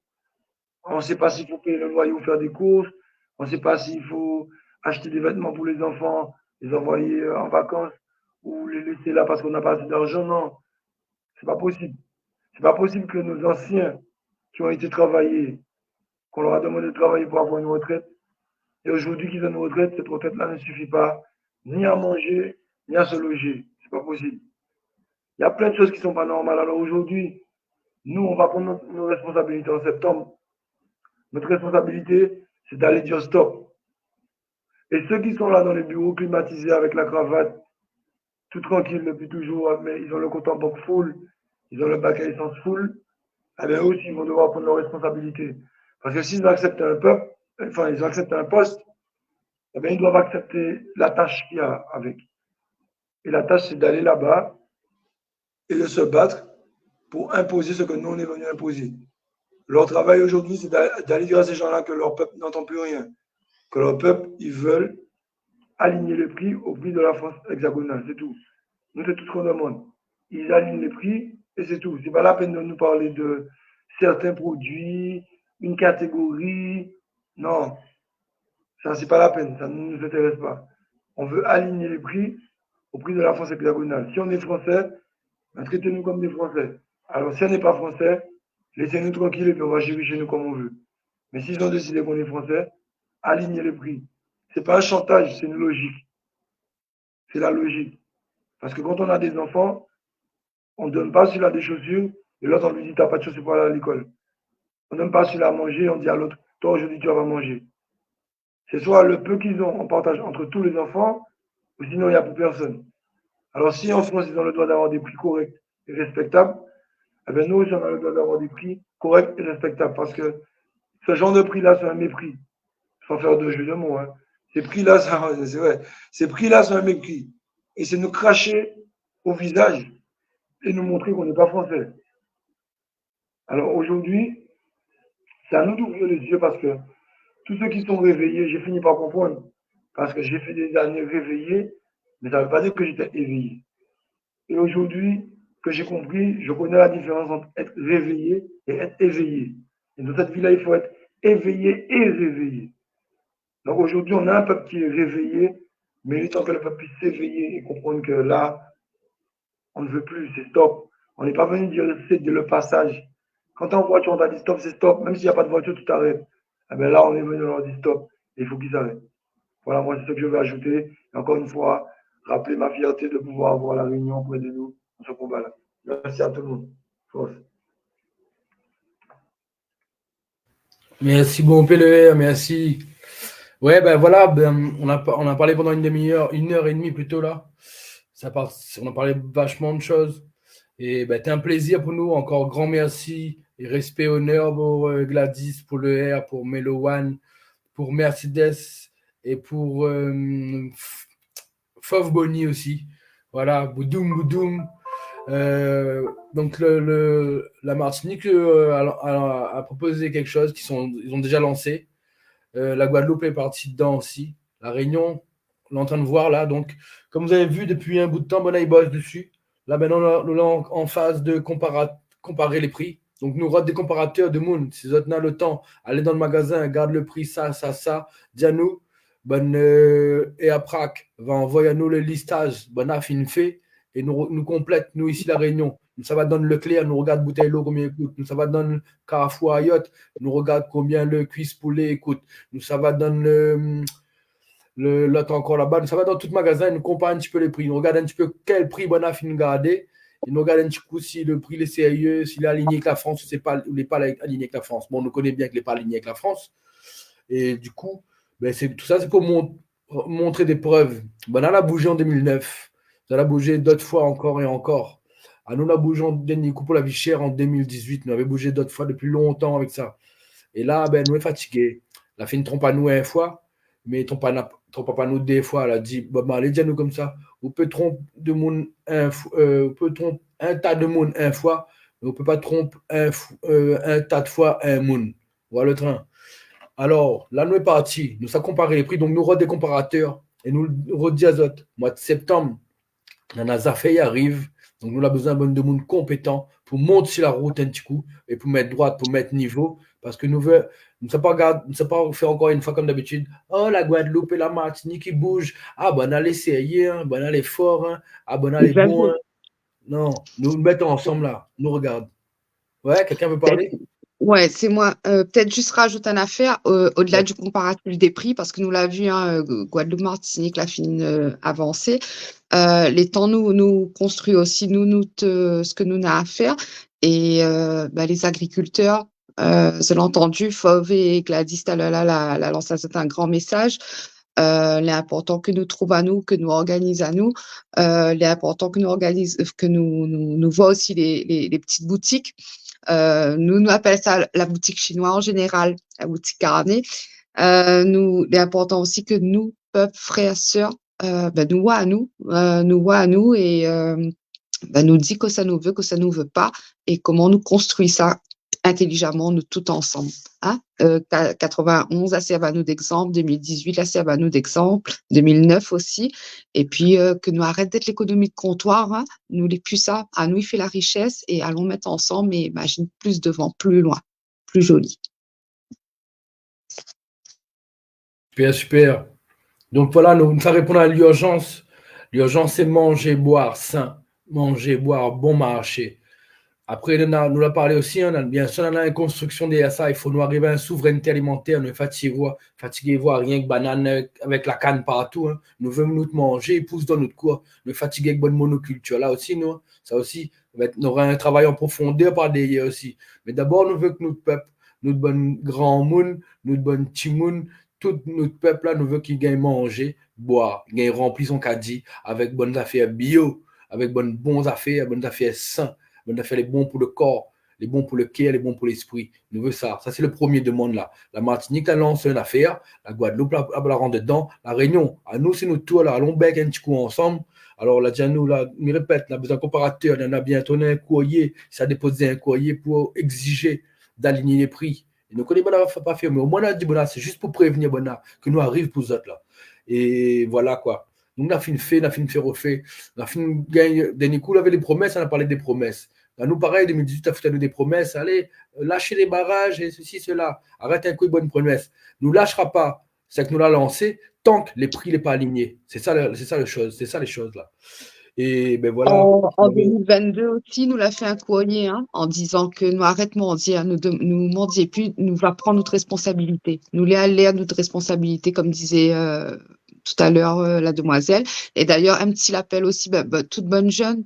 On ne sait pas s'il faut payer le loyer ou faire des courses. On ne sait pas s'il faut acheter des vêtements pour les enfants, les envoyer en vacances ou les laisser là parce qu'on n'a pas assez d'argent. Non, c'est pas possible. C'est pas possible que nos anciens qui ont été travaillés, qu'on leur a demandé de travailler pour avoir une retraite, et aujourd'hui qu'ils ont une retraite, cette retraite-là ne suffit pas ni à manger, ni à se loger. C'est pas possible. Il y a plein de choses qui ne sont pas normales. Alors aujourd'hui, nous, on va prendre nos responsabilités en septembre. Notre responsabilité, c'est d'aller dire stop. Et ceux qui sont là dans les bureaux climatisés avec la cravate, tout tranquille depuis toujours, mais ils ont le compte en banque full, ils ont le bac à essence full, eh bien aussi, ils vont devoir prendre leurs responsabilités. Parce que s'ils acceptent un peuple, enfin, ils acceptent un poste, eh bien, ils doivent accepter la tâche qu'il y a avec. Et la tâche, c'est d'aller là-bas et de se battre pour imposer ce que nous, on est venu imposer. Leur travail aujourd'hui, c'est d'aller dire à ces gens-là que leur peuple n'entend plus rien. Que leur peuple, ils veulent aligner les prix au prix de la France hexagonale, c'est tout. Nous, c'est tout ce qu'on demande. Ils alignent les prix et c'est tout. C'est pas la peine de nous parler de certains produits, une catégorie. Non, ça, c'est pas la peine. Ça ne nous intéresse pas. On veut aligner les prix au prix de la France hexagonale. Si on est français, traitez-nous comme des Français. Alors, si on n'est pas français, laissez-nous tranquilles et puis on va gérer chez nous comme on veut. Mais s'ils ont décidé qu'on est français, alignez les prix. Ce n'est pas un chantage, c'est une logique. C'est la logique. Parce que quand on a des enfants, on ne donne pas celui-là des chaussures et l'autre, on lui dit, tu n'as pas de chaussures pour aller à l'école. On ne donne pas celui-là à manger, on dit à l'autre, toi aujourd'hui, tu vas manger. C'est soit le peu qu'ils ont, on partage entre tous les enfants, ou sinon il n'y a plus personne. Alors si en France, ils ont le droit d'avoir des prix corrects et respectables, eh bien nous aussi, on a le droit d'avoir des prix corrects et respectables. Parce que ce genre de prix-là, c'est un mépris. Sans faire de jeu de mots. Hein. Ces prix-là, c'est vrai. Ces prix-là, c'est un mépris. Et c'est nous cracher au visage et nous montrer qu'on n'est pas français. Alors aujourd'hui, c'est à nous d'ouvrir les yeux parce que tous ceux qui sont réveillés, j'ai fini par comprendre. Parce que j'ai fait des années réveillées, mais ça ne veut pas dire que j'étais éveillé. Et aujourd'hui, que j'ai compris, je connais la différence entre être réveillé et être éveillé. Et dans cette vie-là, il faut être éveillé et réveillé. Donc aujourd'hui, on a un peuple qui est réveillé, mais il est temps que le peuple puisse s'éveiller et comprendre que là, on ne veut plus, c'est stop. On n'est pas venu dire c'est le passage. Quand tu es en voiture, on t'a dit stop, c'est stop. Même s'il n'y a pas de voiture, tu t'arrêtes. Eh bien là, on est venu leur dire stop. Et il faut qu'ils s'arrêtent. Voilà, moi, c'est ce que je veux ajouter. Et encore une fois, rappeler ma fierté de pouvoir avoir la réunion auprès de nous dans ce combat-là. Merci à tout le monde. Force. Merci, bon PLR, merci. Ouais, ben voilà, on a parlé pendant une demi-heure, 1h30 plutôt là. On a parlé vachement de choses. Et ben, c'était un plaisir pour nous. Encore grand merci et respect, honneur pour Gladys, pour le R, pour Melowan, pour Mercedes et pour Fauve Bonny aussi. Voilà, Boudoum, Boudoum. Donc la Martinique a proposé quelque chose ils ont déjà lancé. La Guadeloupe est partie dedans aussi. La Réunion, on est en train de voir là. Donc, comme vous avez vu depuis un bout de temps, Bonnet bosse dessus. Là, maintenant, nous sommes en phase de comparer les prix. Donc, nous avons des comparateurs de Moon. Si vous avez le temps, allez dans le magasin, regarde le prix, ça. Dis à nous. Et après, va envoyer à nous le listage. Bonne fin fait. Et nous complète, nous ici, la Réunion. Ça va dans le Leclerc, nous regarde bouteille d'eau combien il coûte. Nous, ça va dans le Carrefour Ayotte, nous regarde combien le cuisse poulet coûte. Nous, ça va dans l'autre encore là-bas. Nous, ça va dans tout magasin, nous compare un petit peu les prix. Nous regarde un petit peu quel prix bon a fini garder. Et nous regarde un petit coup si le prix est sérieux, s'il est aligné avec la France ou il n'est pas aligné avec la France. Bon, on connaît bien qu'il n'est pas aligné avec la France. Et du coup, tout ça, c'est pour montrer des preuves. On a bougé en 2009. Ça a bougé d'autres fois encore et encore. Nous, on a bougé en dernier coup pour la vie chère en 2018. Nous avons bougé d'autres fois depuis longtemps avec ça. Et là, nous sommes fatigués. La fin ne trompe pas nous une fois, mais trompe pas nous deux fois. Elle a dit, allez, dis-nous comme ça. Vous pouvez tromper un tas de monde une fois, mais on ne peut pas tromper un tas de fois un monde. Voilà le train. Alors, là, nous sommes partis. Nous avons comparé les prix. Donc, nous avons des comparateurs. Et nous redisons aux autres. Mois de septembre, Nanazafei arrive. Donc, nous avons besoin de monde compétent pour monter sur la route un petit coup et pour mettre droite, pour mettre niveau. Parce que nous ne savons pas faire encore une fois comme d'habitude. Oh, la Guadeloupe et la Martinique, ils bougent. Ah, ben, allez, sérieux. Hein. Ben, allez, fort. Hein. Ah, ben, allez, bon. Hein. Non, nous mettons ensemble là. Nous regarde. Ouais, quelqu'un veut parler? Ouais, c'est moi. Peut-être juste rajouter une affaire au-delà du comparatif des prix, parce que nous l'avons vu, hein, Guadeloupe, Martinique, la fine avancée. Les temps nous construit aussi ce que nous avons à faire. Et les agriculteurs, je l'ai entendu, Fauve et Gladys, la lancé un grand message. L'important que nous trouvons à nous, que nous organisons à nous, l'important que nous voit aussi les petites boutiques. Nous appelons ça la boutique chinoise en général, la boutique carnet. Il est important aussi que nous, peuple, frères, sœurs, nous voit à nous et nous dit que ça nous veut pas et comment nous construit ça intelligemment, nous tout ensemble. Hein? 91, là, c'est à nous d'exemple. 2018, là, c'est à nous d'exemple. 2009 aussi. Et puis, que nous arrêtons d'être l'économie de comptoir. Hein? Nous, les plus ça, à nous, il fait la richesse et allons mettre ensemble et imagine plus devant, plus loin, plus joli. Super, super. Donc voilà, ça répond à l'urgence. L'urgence, c'est manger, boire sain. Manger, boire, bon marché. Après, nous l'a parlé aussi, bien sûr, on a une construction des SA, il faut nous arriver à une souveraineté alimentaire, nous fatigués, voir rien que banane avec la canne partout. Hein. Nous voulons nous manger, ils poussent dans notre cours. Nous fatigués avec bonne monoculture. Là aussi, ça aussi, nous aurons un travail en profondeur par derrière aussi. Mais d'abord, nous voulons que notre peuple, notre bon grand monde, notre bon petit monde, tout notre peuple là nous veut qu'il gagne manger, boire, gagne remplir son caddie avec bonnes affaires bio, avec bonnes affaires saines, bonnes affaires les bons pour le corps, les bons pour le cœur, les bons pour l'esprit. Nous veut ça. Ça, c'est le premier demande là. La Martinique, là, lance une affaire. La Guadeloupe, là, la rentre dedans. La Réunion, à nous, c'est nous tous, là, allons bec un petit coup ensemble. Alors, là, déjà, nous, là, je répète, on a besoin d'un comparateur. Il y en a bientôt un courrier. Ça a déposé un courrier pour exiger d'aligner les prix. Et nous connaissons pas faire, mais au moins, on a dit, c'est juste pour prévenir, que nous arrive pour vous autres, là. Et voilà, quoi. Donc, on a fait refait. On a fait une gagne. Dernier coup, on avait des promesses, on a parlé des promesses. Là, nous, pareil, 2018, a fait des promesses. Allez, lâchez les barrages et ceci, cela. Arrêtez un coup de bonne promesse. Nous ne lâchera pas. C'est que nous l'a lancé tant que les prix n'est pas alignés. C'est ça les choses. C'est ça les choses là. Et ben voilà. En 2022 aussi, nous l'a fait un courrier en disant que nous arrêtons de mendier, nous mendier plus, nous va prendre notre responsabilité. Nous aller à notre responsabilité, comme disait tout à l'heure la demoiselle. Et d'ailleurs, un petit appel aussi, toute bonne jeune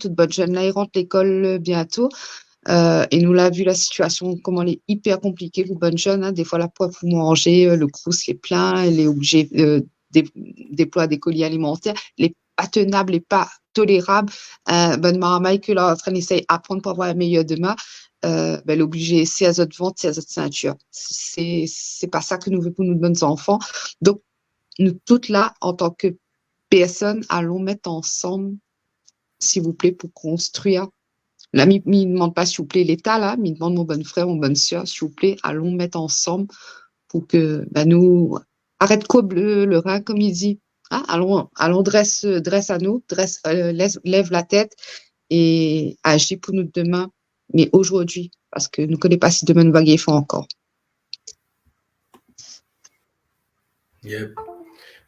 là, ils rentrent l'école bientôt. Et nous l'a vu la situation, comment elle est hyper compliquée pour bonne jeune. Des fois, la poids pour manger, le crous est plein, elle est obligée déployer des colis alimentaires. Les pas tenables et pas tolérables. Bonne maramaille que là, en train d'essayer d'apprendre pour avoir un meilleur demain. Elle est obligée, c'est à notre ventre, c'est à notre ceinture. C'est pas ça que nous voulons pour nos bonnes enfants. Donc, nous toutes là, en tant que personnes, allons mettre ensemble, s'il vous plaît, pour construire. Là, il ne demande pas, s'il vous plaît, l'État, là, mais il demande mon bon frère, mon bonne soeur, s'il vous plaît, allons mettre ensemble pour que nous arrête quoi le rein, comme il dit. Allons, dresse à nous, lève la tête et agis pour nous demain, mais aujourd'hui, parce que nous ne connaissons pas si demain nous va gagner encore. Yep.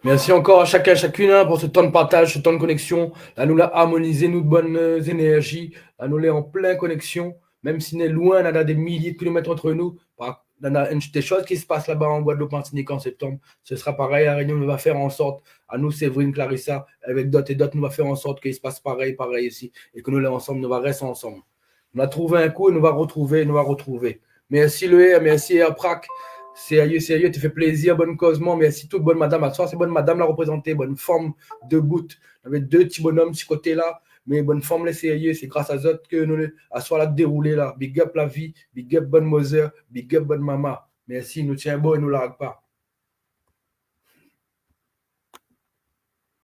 Merci encore à chacun, chacune pour ce temps de partage, ce temps de connexion. Là, nous l'a harmonisé, nous de bonnes énergies. Là, nous l'est en pleine connexion. Même si nous est loin, on a des milliers de kilomètres entre nous. On a des choses qui se passent là-bas en Guadeloupe, Martinique en septembre. Ce sera pareil à Réunion. Nous va faire en sorte, à nous, Séverine, Clarissa, avec d'autres et d'autres, nous va faire en sorte qu'il se passe pareil ici. Et que nous, là, ensemble, nous va rester ensemble. On a trouvé un coup et nous va retrouver. Merci, Loé, merci, Prac. Sérieux, tu fais plaisir, bonne causement. Merci toute bonne madame. À soir, c'est bonne madame la représentée, bonne forme de goutte. On avait deux petits bonhommes de ce côté-là, mais bonne forme, les sérieux. C'est grâce à eux que nous, à soir, là, déroulé là. Big up la vie, big up bonne mother, big up bonne maman. Merci, nous tient bon et nous largue pas.